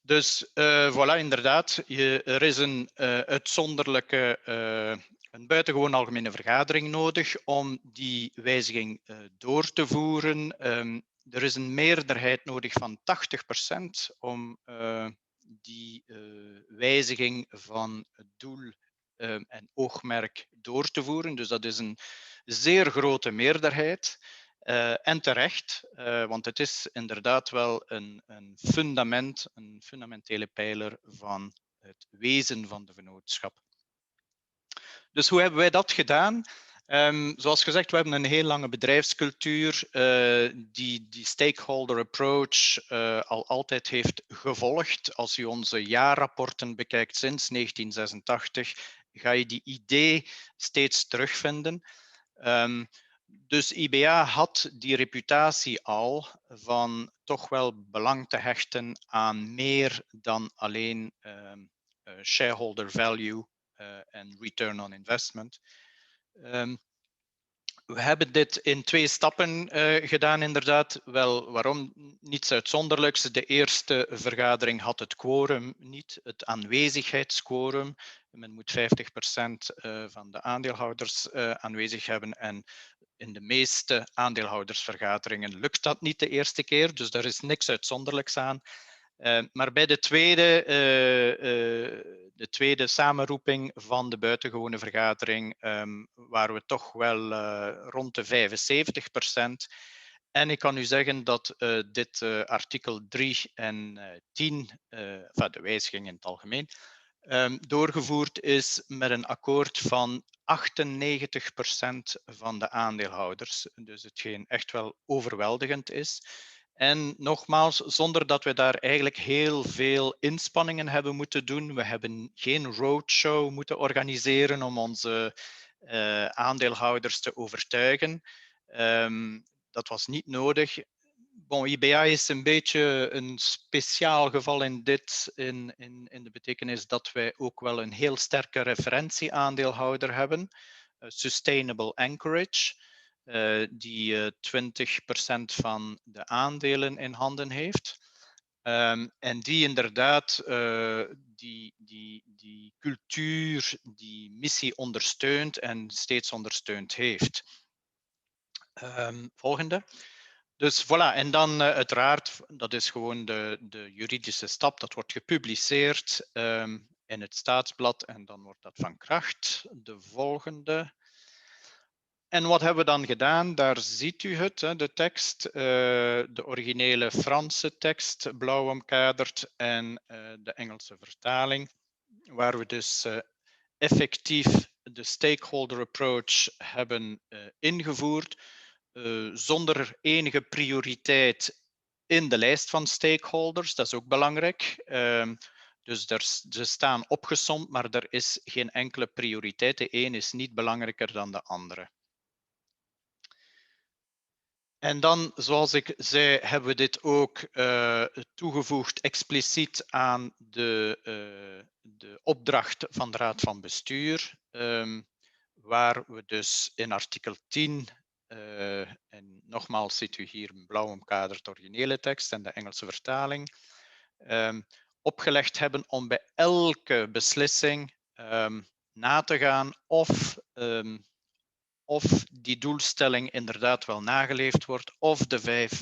Dus voilà, inderdaad, er is een uitzonderlijke, een buitengewoon algemene vergadering nodig om die wijziging door te voeren. Er is een meerderheid nodig van 80% om die wijziging van het doel en oogmerk door te voeren. Dus dat is een zeer grote meerderheid. En terecht, want het is inderdaad wel een fundament, een fundamentele pijler van het wezen van de vennootschap. Dus hoe hebben wij dat gedaan? Zoals gezegd, we hebben een heel lange bedrijfscultuur die stakeholder approach al altijd heeft gevolgd. Als je onze jaarrapporten bekijkt sinds 1986, ga je die idee steeds terugvinden. Dus IBA had die reputatie al van toch wel belang te hechten aan meer dan alleen shareholder value en return on investment. We hebben dit in 2 stappen gedaan, inderdaad. Wel, waarom? Niets uitzonderlijks. De eerste vergadering had het quorum niet, het aanwezigheidsquorum. Men moet 50% van de aandeelhouders aanwezig hebben en in de meeste aandeelhoudersvergaderingen lukt dat niet de eerste keer, dus daar is niks uitzonderlijks aan. Maar bij de tweede samenroeping van de buitengewone vergadering waren we toch wel rond de 75%. En ik kan u zeggen dat dit artikel 3 en 10, de wijziging in het algemeen, doorgevoerd is met een akkoord van 98% van de aandeelhouders. Dus hetgeen echt wel overweldigend is. En nogmaals, zonder dat we daar eigenlijk heel veel inspanningen hebben moeten doen. We hebben geen roadshow moeten organiseren om onze aandeelhouders te overtuigen. Dat was niet nodig. Bon, IBA is een beetje een speciaal geval in de betekenis dat wij ook wel een heel sterke referentieaandeelhouder hebben, Sustainable Anchorage, die 20% van de aandelen in handen heeft. En die inderdaad die cultuur, die missie ondersteunt en steeds ondersteund heeft. Volgende. Dus voilà, en dan uiteraard, dat is gewoon de juridische stap, dat wordt gepubliceerd in het Staatsblad en dan wordt dat van kracht. De volgende. En wat hebben we dan gedaan? Daar ziet u het, de tekst, de originele Franse tekst, blauw omkaderd, en de Engelse vertaling, waar we dus effectief de stakeholder approach hebben ingevoerd, zonder enige prioriteit in de lijst van stakeholders. Dat is ook belangrijk. Dus ze staan opgesomd, maar er is geen enkele prioriteit. De een is niet belangrijker dan de andere. En dan, zoals ik zei, hebben we dit ook toegevoegd expliciet aan de opdracht van de Raad van Bestuur, waar we dus in artikel 10, en nogmaals ziet u hier een blauw omkaderd originele tekst en de Engelse vertaling, opgelegd hebben om bij elke beslissing na te gaan of of die doelstelling inderdaad wel nageleefd wordt, of de 5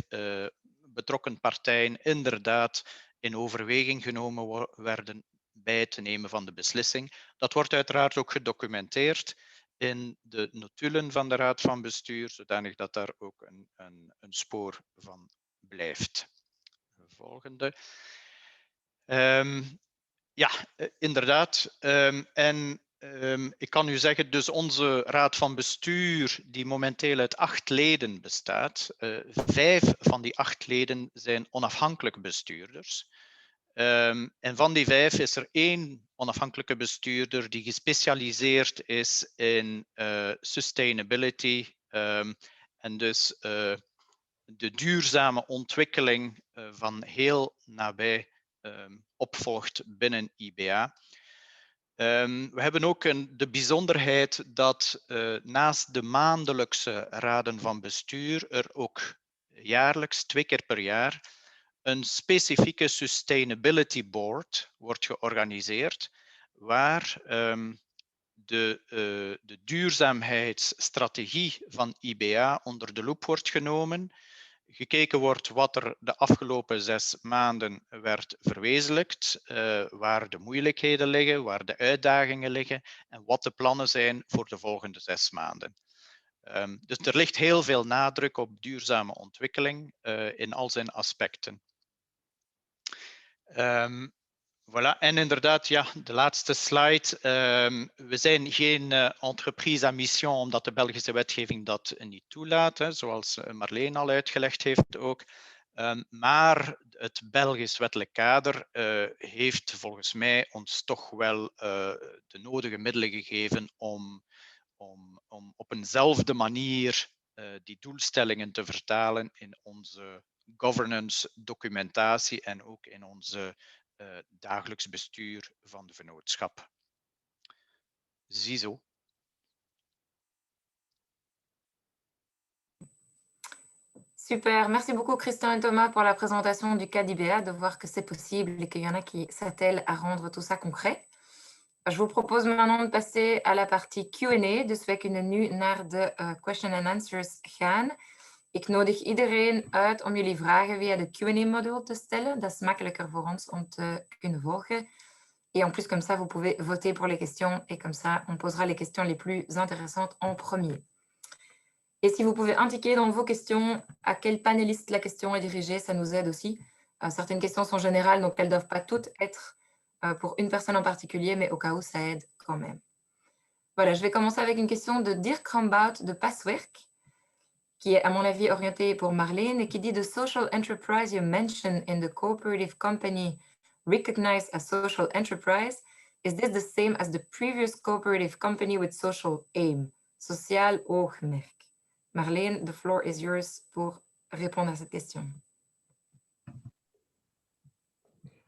betrokken partijen inderdaad in overweging genomen werden bij het nemen van de beslissing. Dat wordt uiteraard ook gedocumenteerd in de notulen van de Raad van Bestuur, zodanig dat daar ook een spoor van blijft. Volgende. Ja, inderdaad. Ik kan u zeggen, dus onze Raad van Bestuur, die momenteel uit 8 leden bestaat, 5 van die 8 leden zijn onafhankelijke bestuurders. En van die 5 is er 1 onafhankelijke bestuurder die gespecialiseerd is in sustainability en dus de duurzame ontwikkeling van heel nabij opvolgt binnen IBA. We hebben ook de bijzonderheid dat naast de maandelijkse raden van bestuur er ook jaarlijks 2 keer per jaar een specifieke Sustainability Board wordt georganiseerd, waar de duurzaamheidsstrategie van IBA onder de loep wordt genomen, gekeken wordt wat er de afgelopen 6 maanden werd verwezenlijkt, waar de moeilijkheden liggen, waar de uitdagingen liggen en wat de plannen zijn voor de volgende 6 maanden. Dus er ligt heel veel nadruk op duurzame ontwikkeling in al zijn aspecten. Voilà. En inderdaad, ja, de laatste slide. We zijn geen entreprise à mission, omdat de Belgische wetgeving dat niet toelaat, hè, zoals Marleen al uitgelegd heeft ook. Maar het Belgisch wettelijk kader heeft volgens mij ons toch wel de nodige middelen gegeven om op eenzelfde manier die doelstellingen te vertalen in onze governance documentatie en ook in onze dagelijks bestuur van de vennootschap. Ziezo. Super, merci beaucoup Christian et Thomas pour la présentation du cas d'IBA, de voir que c'est possible et qu'il y en a qui s'attellent à rendre tout ça concret. Je vous propose maintenant de passer à la partie Q&A, dus wij kunnen nu naar de question and answers gaan. Ik nodig iedereen uit om jullie vragen via de Q&A-module te stellen. Dat is makkelijker voor ons om te kunnen volgen. Et en plus, comme ça, vous pouvez voter pour les questions et comme ça, on posera les questions les plus intéressantes en premier. Et si vous pouvez indiquer dans vos questions à quel panéliste la question est dirigée, ça nous aide aussi. Certaines questions sont générales, donc elles ne doivent pas toutes être pour une personne en particulier, mais au cas où, ça aide quand même. Voilà, je vais commencer avec une question de Dirk Rambout de Passwerk, qui est à mon avis orientée pour Marleen, et qui dit « The social enterprise you mentioned in the cooperative company recognized as social enterprise, is this the same as the previous cooperative company with social aim, sociaal oogmerk? » Marleen, the floor is yours pour répondre à cette question.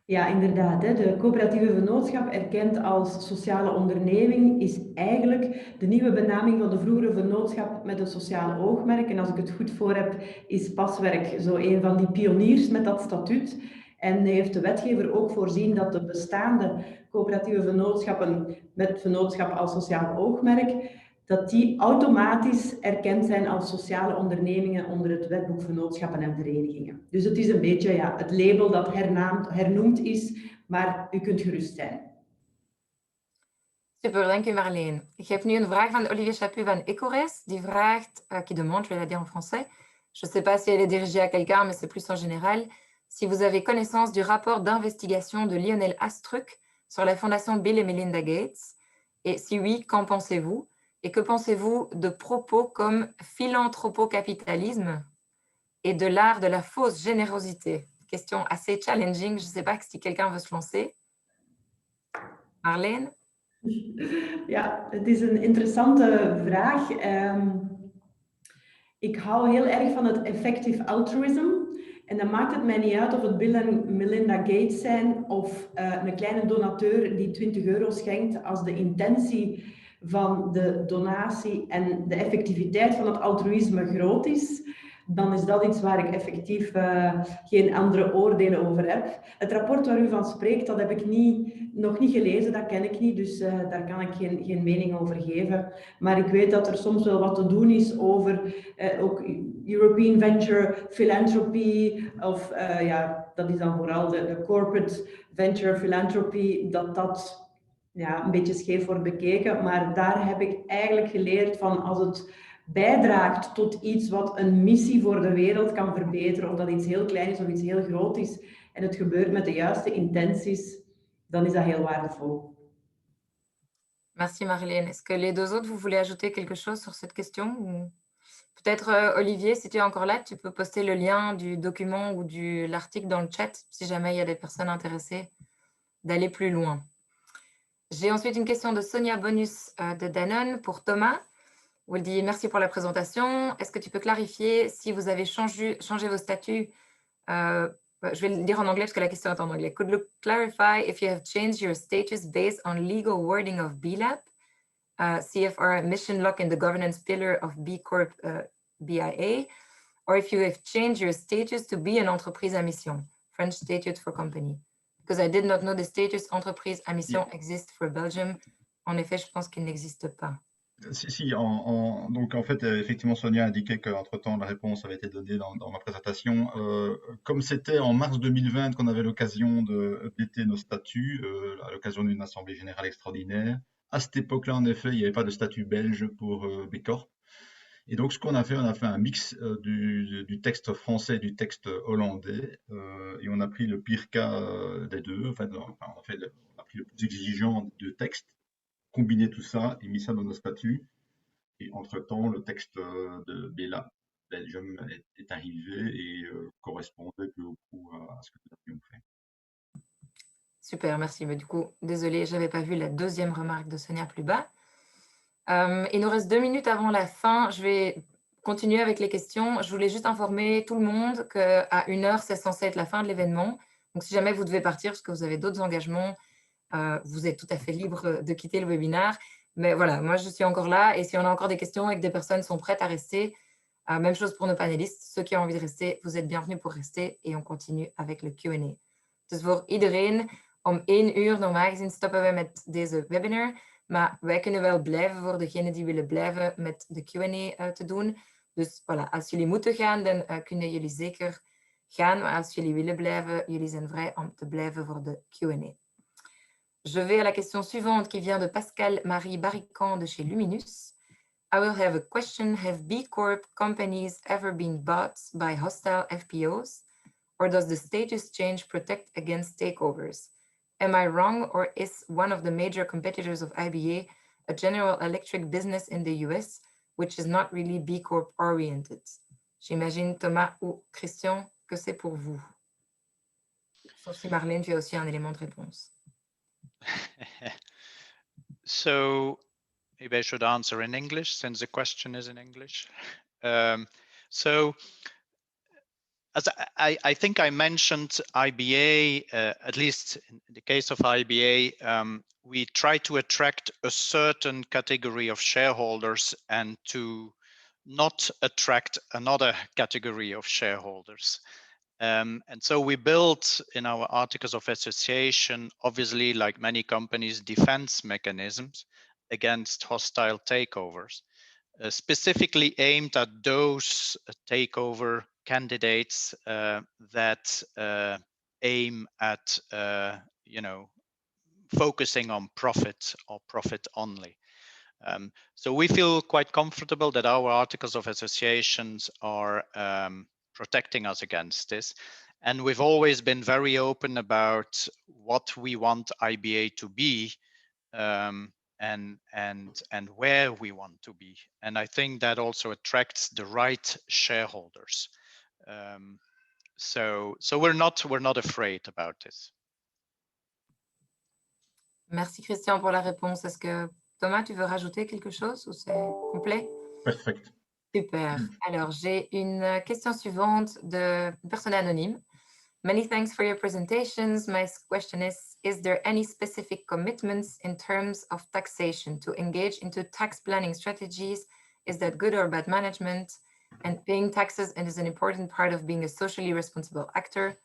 Ja, inderdaad. De coöperatieve vennootschap, erkend als sociale onderneming, is eigenlijk de nieuwe benaming van de vroegere vennootschap met een sociaal oogmerk. En als ik het goed voor heb, is Passwerk zo een van die pioniers met dat statuut. En heeft de wetgever ook voorzien dat de bestaande coöperatieve vennootschappen met vennootschap als sociaal oogmerk, dat die automatisch erkend zijn als sociale ondernemingen onder het wetboek vennootschappen en verenigingen. Dus het is een beetje het label dat hernoemd is, maar u kunt gerust zijn. Super, dank u Marleen. Ik heb nu een vraag van Olivier Chaput van Ecores, die vraagt, qui demande, je vais la dire en français, je ne sais pas si elle est dirigée à quelqu'un, mais c'est plus en général, si vous avez connaissance du rapport d'investigation de Lionel Astruc sur la fondation Bill et Melinda Gates, et si oui, qu'en pensez-vous? Et que pensez-vous de propos comme philanthropocapitalisme et de l'art de la fausse générosité? Question assez challenging. Je ne sais pas si quelqu'un veut se lancer. Marleen? Ja, het is een interessante vraag. Ik hou heel erg van het effective altruism. En dan maakt het mij niet uit of het Bill en Melinda Gates zijn of een kleine donateur die 20 euro schenkt, als de intentie van de donatie en de effectiviteit van het altruïsme groot is, dan is dat iets waar ik effectief geen andere oordelen over heb. Het rapport waar u van spreekt, dat heb ik nog niet gelezen, dat ken ik niet, dus daar kan ik geen mening over geven. Maar ik weet dat er soms wel wat te doen is over ook European Venture Philanthropy, of dat is dan vooral de corporate venture philanthropy, dat een beetje scheef wordt bekeken. Maar daar heb ik eigenlijk geleerd van als het bijdraagt tot iets wat een missie voor de wereld kan verbeteren, of dat iets heel klein is of iets heel groot is, en het gebeurt met de juiste intenties, dan is dat heel waardevol. Merci Marlène. Est-ce que les deux autres, vous voulez ajouter quelque chose sur cette question ou... Peut-être Olivier, si tu es encore là, tu peux poster le lien du document ou de l'article dans le chat si jamais il y a des personnes intéressées d'aller plus loin. J'ai ensuite une question de Sonia Bonus de Danone pour Thomas, où elle dit « Merci pour la présentation. Est-ce que tu peux clarifier si vous avez changé vos statuts » Je vais le dire en anglais parce que la question est en anglais. « Could you clarify if you have changed your status based on legal wording of BLAP, CFR mission lock in the governance pillar of B Corp BIA, or if you have changed your status to be an entreprise à mission, French statute for company. Because I did not know the status entreprise à mission exist for Belgium. En effet, je pense qu'il n'existe pas. Si, donc en fait, effectivement, Sonia a indiqué qu'entre-temps, la réponse avait été donnée dans ma présentation. Comme c'était en mars 2020 qu'on avait l'occasion de updater nos statuts, à l'occasion d'une assemblée générale extraordinaire, à cette époque-là, en effet, il n'y avait pas de statut belge pour B Corp. Et donc, ce qu'on a fait un mix du texte français et du texte hollandais, et on a pris le pire cas des deux. En fait, on a pris le plus exigeant des deux textes, combiné tout ça et mis ça dans nos statuts. Et entre-temps, le texte de BLAP, Belgium, est arrivé et correspondait peu ou prou à ce que nous avions fait. Super, merci. Mais du coup, désolée, je n'avais pas vu la deuxième remarque de Sonia plus bas. Il nous reste 2 minutes avant la fin. Je vais continuer avec les questions. Je voulais juste informer tout le monde qu'à 1h, c'est censé être la fin de l'événement. Donc, si jamais vous devez partir parce que vous avez d'autres engagements, vous êtes tout à fait libre de quitter le webinaire. Mais voilà, moi, je suis encore là. Et si on a encore des questions et que des personnes sont prêtes à rester, même chose pour nos panélistes. Ceux qui ont envie de rester, vous êtes bienvenus pour rester. Et on continue avec le Q&A. Dus voor iedereen, om 1 uur normaal gezien stoppen we met deze webinar. Maar wij kunnen wel blijven voor degenen die willen blijven met de Q&A te doen. Dus voilà, als jullie moeten gaan, dan kunnen jullie zeker gaan. Maar als jullie willen blijven, jullie zijn vrij om te blijven voor de Q&A. Je vais à la question suivante qui vient de Pascal-Marie Barrican de chez Luminus. I will have a question. Have B Corp companies ever been bought by hostile FPOs? Or does the status change protect against takeovers? Am I wrong, or is one of the major competitors of IBA a General Electric business in the US, which is not really B Corp oriented? J'imagine, Thomas ou Christian, que c'est pour vous. Sauf si Marlène, tu as aussi un élément de réponse. So maybe I should answer in English since the question is in English. So as I think I mentioned IBA, at least in the case of IBA, we try to attract a certain category of shareholders and to not attract another category of shareholders. And so we built in our articles of association, obviously, like many companies, defense mechanisms against hostile takeovers, specifically aimed at those takeover candidates that aim at, focusing on profit or profit only. So we feel quite comfortable that our articles of associations are protecting us against this. And we've always been very open about what we want IBA to be and where we want to be. And I think that also attracts the right shareholders. So we're not afraid about this. Merci Christian pour la réponse. Est-ce que Thomas, tu veux rajouter quelque chose ou c'est complet? Perfect. Super. Alors, j'ai une question suivante de personne anonyme. Many thanks for your presentations. My question is there any specific commitments in terms of taxation to engage into tax planning strategies? Is that good or bad management? and paying taxes is an important part of being a socially responsible actor.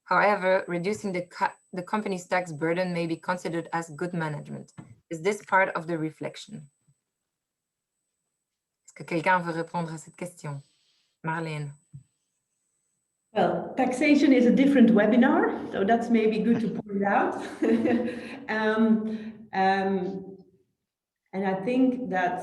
However, reducing the company's tax burden may be considered as good management. Is this part of the reflection? Est-ce que quelqu'un veut répondre à cette question? Marlene. Well, taxation is a different webinar, so that's maybe good to point out. And I think that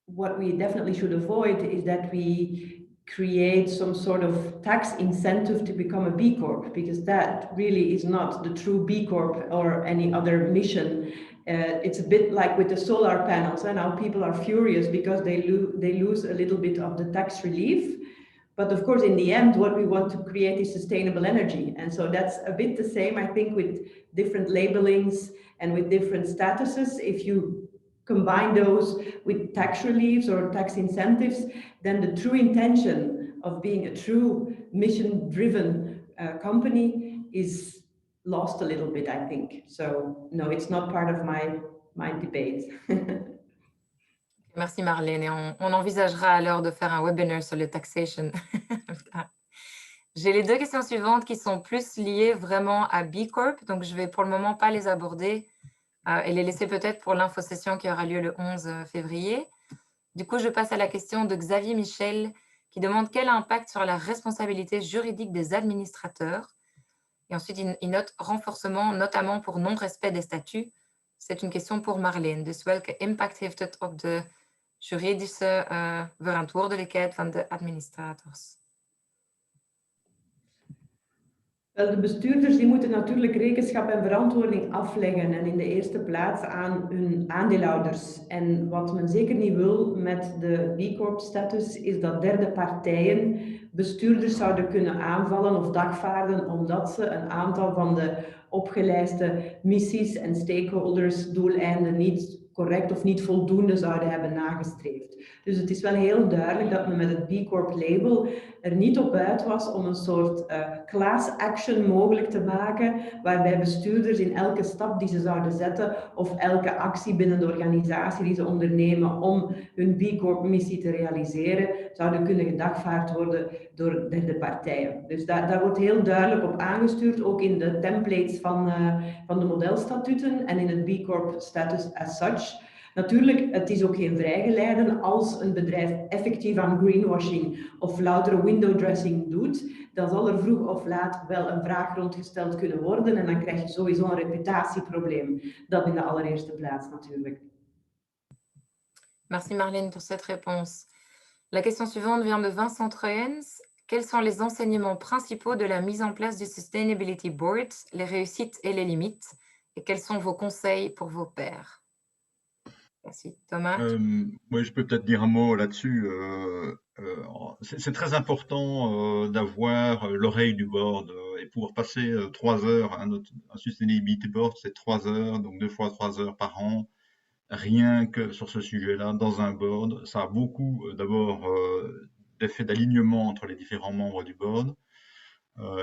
what we definitely should avoid is that we create some sort of tax incentive to become a B Corp, because that really is not the true B Corp or any other mission. It's a bit like with the solar panels, and now people are furious because they lose a little bit of the tax relief. But of course, in the end, what we want to create is sustainable energy. And so that's a bit the same, I think, with different labelings and with different statuses. If you combine those with tax reliefs or tax incentives, then the true intention of being a true mission-driven company is lost a little bit, I think. So no, it's not part of my debate. Merci Marlène, et on envisagera alors de faire un webinaire sur le taxation. J'ai les deux questions suivantes qui sont plus liées vraiment à B Corp, donc je vais pour le moment pas les aborder et les laisser peut-être pour l'infosession qui aura lieu le 11 février. Du coup, je passe à la question de Xavier Michel qui demande quel impact sur la responsabilité juridique des administrateurs. Et ensuite, il note renforcement, notamment pour non-respect des statuts. C'est une question pour Marlene. Dus welke impact heeft het op de juridische verantwoordelijkheid van de administrators? Wel, de bestuurders die moeten natuurlijk rekenschap en verantwoording afleggen en in de eerste plaats aan hun aandeelhouders. En wat men zeker niet wil met de B Corp status is dat derde partijen bestuurders zouden kunnen aanvallen of dagvaarden omdat ze een aantal van de opgelijste missies en stakeholders doeleinden niet correct of niet voldoende zouden hebben nagestreefd. Dus het is wel heel duidelijk dat men met het B Corp label er niet op uit was om een soort class action mogelijk te maken, waarbij bestuurders in elke stap die ze zouden zetten of elke actie binnen de organisatie die ze ondernemen om hun B Corp missie te realiseren, zouden kunnen gedagvaard worden door derde partijen. Dus daar wordt heel duidelijk op aangestuurd, ook in de templates van de modelstatuten en in het B Corp status as such. Natuurlijk, het is ook geen vrijgeleide. Als een bedrijf effectief aan greenwashing of loutere window dressing doet, dan zal er vroeg of laat wel een vraag rondgesteld kunnen worden en dan krijg je sowieso een reputatieprobleem. Dat in de allereerste plaats natuurlijk. Merci Marlene pour cette réponse. La question suivante vient de Vincent Troyens. Quels sont les enseignements principaux de la mise en place du Sustainability Board, les réussites et les limites? Et quels sont vos conseils pour vos pairs? Merci. Thomas? Oui, je peux peut-être dire un mot là-dessus. C'est très important d'avoir l'oreille du board et pouvoir passer 3 heures à un Sustainability Board, c'est 3 heures, donc 2 fois 3 heures par an, rien que sur ce sujet-là, dans un board. Ça a beaucoup d'abord d'effet d'alignement entre les différents membres du board.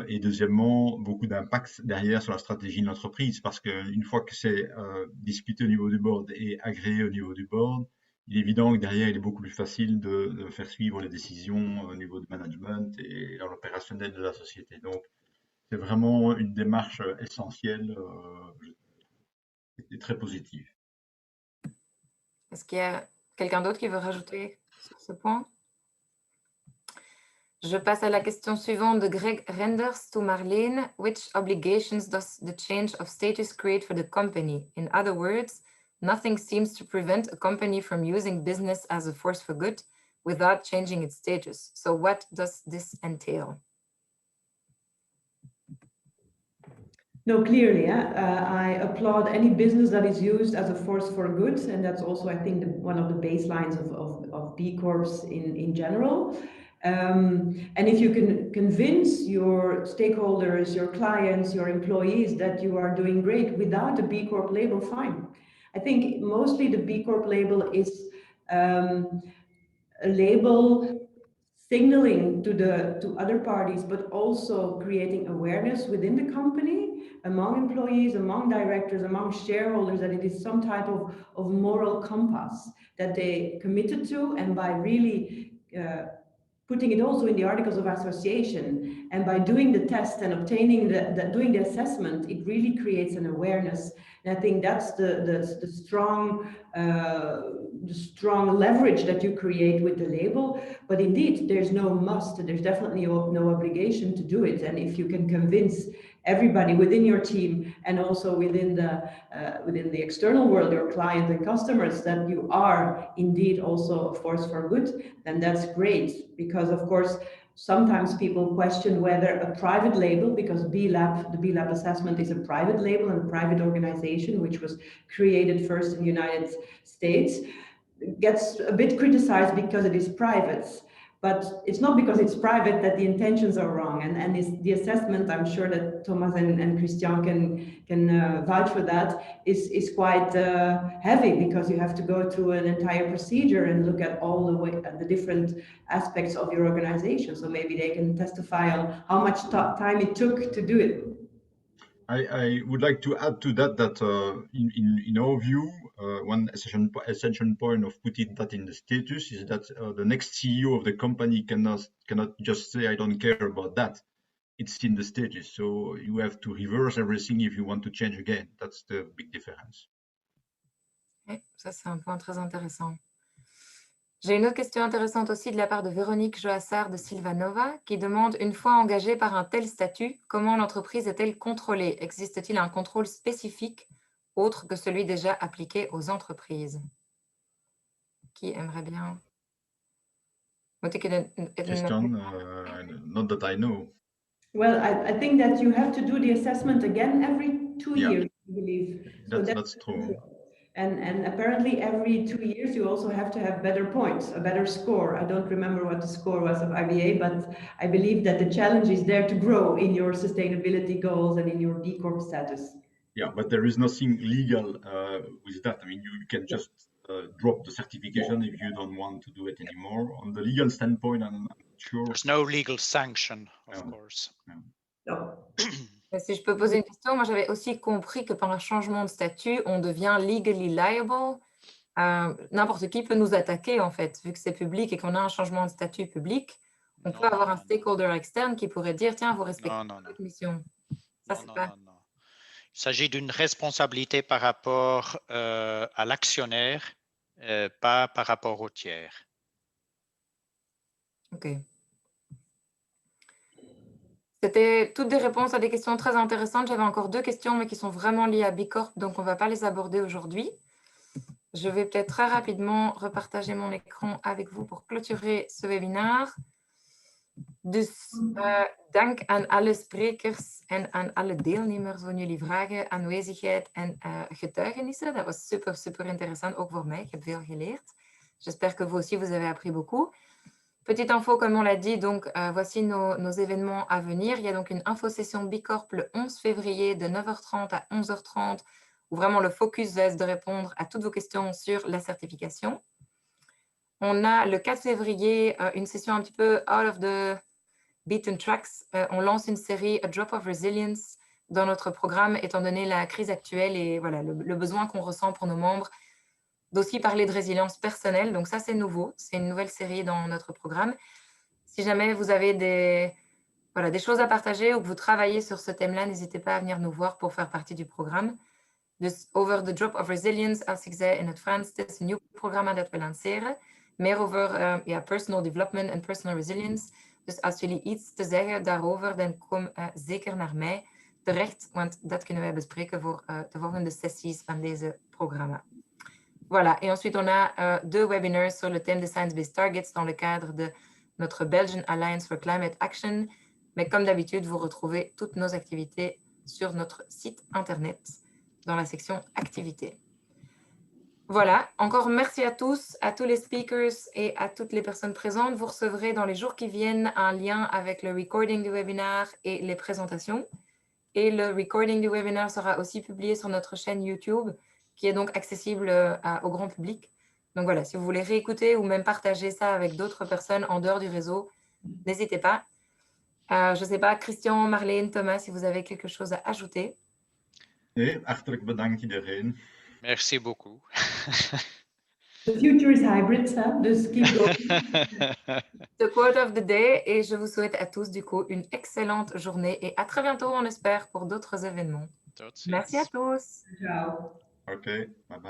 Et deuxièmement, beaucoup d'impact derrière sur la stratégie de l'entreprise, parce qu'une fois que c'est discuté au niveau du board et agréé au niveau du board, il est évident que derrière, il est beaucoup plus facile de faire suivre les décisions au niveau du management et dans l'opérationnel de la société. Donc, c'est vraiment une démarche essentielle et très positive. Est-ce qu'il y a quelqu'un d'autre qui veut rajouter sur ce point? Je passe à la question suivante de Greg Renders to Marlene. Which obligations does the change of status create for the company? In other words, nothing seems to prevent a company from using business as a force for good without changing its status. So what does this entail? No, clearly, I applaud any business that is used as a force for good, and that's also, I think, one of the baselines of B Corps in general. And if you can convince your stakeholders, your clients, your employees that you are doing great without the B Corp label, fine. I think mostly the B Corp label is a label signaling to other parties, but also creating awareness within the company, among employees, among directors, among shareholders, that it is some type of moral compass that they committed to, and by really putting it also in the articles of association. And by doing the test and obtaining doing the assessment, it really creates an awareness. And I think that's the strong leverage that you create with the label. But indeed, there's no must. There's definitely no obligation to do it. And if you can convince everybody within your team and also within the external world, your client and customers, that you are indeed also a force for good, then that's great. Because of course, sometimes people question whether a private label, because the B-Lab assessment is a private label and a private organization, which was created first in the United States, gets a bit criticized because it is private. But it's not because it's private that the intentions are wrong. And the assessment, I'm sure that Thomas and Christian can vouch for that, is quite heavy, because you have to go through an entire procedure and look at all the different aspects of your organization. So maybe they can testify on how much time it took to do it. I would like to add to that in our view, one essential point of putting that in the status is that the next CEO of the company cannot just say, I don't care about that. It's in the status. So you have to reverse everything if you want to change again. That's the big difference. Oui, ça, c'est un point très intéressant. J'ai une autre question intéressante aussi de la part de Véronique Joassard de Silvanova qui demande, une fois engagée par un tel statut, comment l'entreprise est-elle contrôlée? Existe-t-il un contrôle spécifique autre que celui déjà appliqué aux entreprises? Qui aimerait bien? Christian, not that I know. Well, I think that you have to do the assessment again every 2 years, I believe. That's true. And apparently every 2 years you also have to have better points, a better score. I don't remember what the score was of IBA, but I believe that the challenge is there to grow in your sustainability goals and in your B Corp status. Yeah, but there is nothing legal with that. I mean, you can just drop the certification if you don't want to do it anymore. On the legal standpoint, I'm not sure. There's no legal sanction, of course. No. Si je peux poser une question, moi j'avais aussi compris que par un changement de statut, on devient legally liable. N'importe qui peut nous attaquer en fait, vu que c'est public et qu'on a un changement de statut public. On peut avoir un stakeholder externe qui pourrait dire, tiens, vous respectez votre mission. Ça, c'est pas... Non. Il s'agit d'une responsabilité par rapport à l'actionnaire, pas par rapport au tiers. Ok. C'était toutes des réponses à des questions très intéressantes. J'avais encore 2 questions, mais qui sont vraiment liées à B Corp, donc on ne va pas les aborder aujourd'hui. Je vais peut-être très rapidement repartager mon écran avec vous pour clôturer ce webinaar. Dus dank aan alle sprekers en aan alle deelnemers voor jullie vragen, aanwezigheid en getuigenissen. Dat was super, super intéressant, ook voor mij. Ik heb veel geleerd. J'espère que vous aussi, vous avez appris beaucoup. Petite info, comme on l'a dit, donc voici nos événements à venir. Il y a donc une info-session B Corp le 11 février de 9h30 à 11h30, où vraiment le focus va être de répondre à toutes vos questions sur la certification. On a le 4 février une session un petit peu out of the beaten tracks. On lance une série A Drop of Resilience dans notre programme, étant donné la crise actuelle et voilà, le besoin qu'on ressent pour nos membres d'aussi parler de résilience personnelle. Donc ça, c'est nouveau. C'est une nouvelle série dans notre programme. Si jamais vous avez des choses à partager ou que vous travaillez sur ce thème-là, n'hésitez pas à venir nous voir pour faire partie du programme. Dus over the Drop of Resilience, als ik zei in het Frans, het is een nieuw programma dat we lanceren. Meer over personal development en personal resilience. Dus als jullie iets te zeggen daarover, dan kom zeker naar mij terecht, want dat kunnen wij bespreken voor de volgende sessies van deze programma. Voilà, et ensuite on a 2 webinars sur le thème des Science-Based Targets dans le cadre de notre Belgian Alliance for Climate Action. Mais comme d'habitude, vous retrouvez toutes nos activités sur notre site internet dans la section activités. Voilà, encore merci à tous les speakers et à toutes les personnes présentes. Vous recevrez dans les jours qui viennent un lien avec le recording du webinaire et les présentations. Et le recording du webinaire sera aussi publié sur notre chaîne YouTube, qui est donc accessible au grand public. Donc voilà, si vous voulez réécouter ou même partager ça avec d'autres personnes en dehors du réseau, n'hésitez pas. Je ne sais pas, Christian, Marleen, Thomas, si vous avez quelque chose à ajouter. Nee, hartelijk bedankt iedereen. Merci beaucoup. The future is hybrid, hè? Dus keep going. The quote of the day, et je vous souhaite à tous du coup une excellente journée et à très bientôt, on espère, pour d'autres événements. Tot ziens. Merci à tous. Ciao. Oké, bye bye.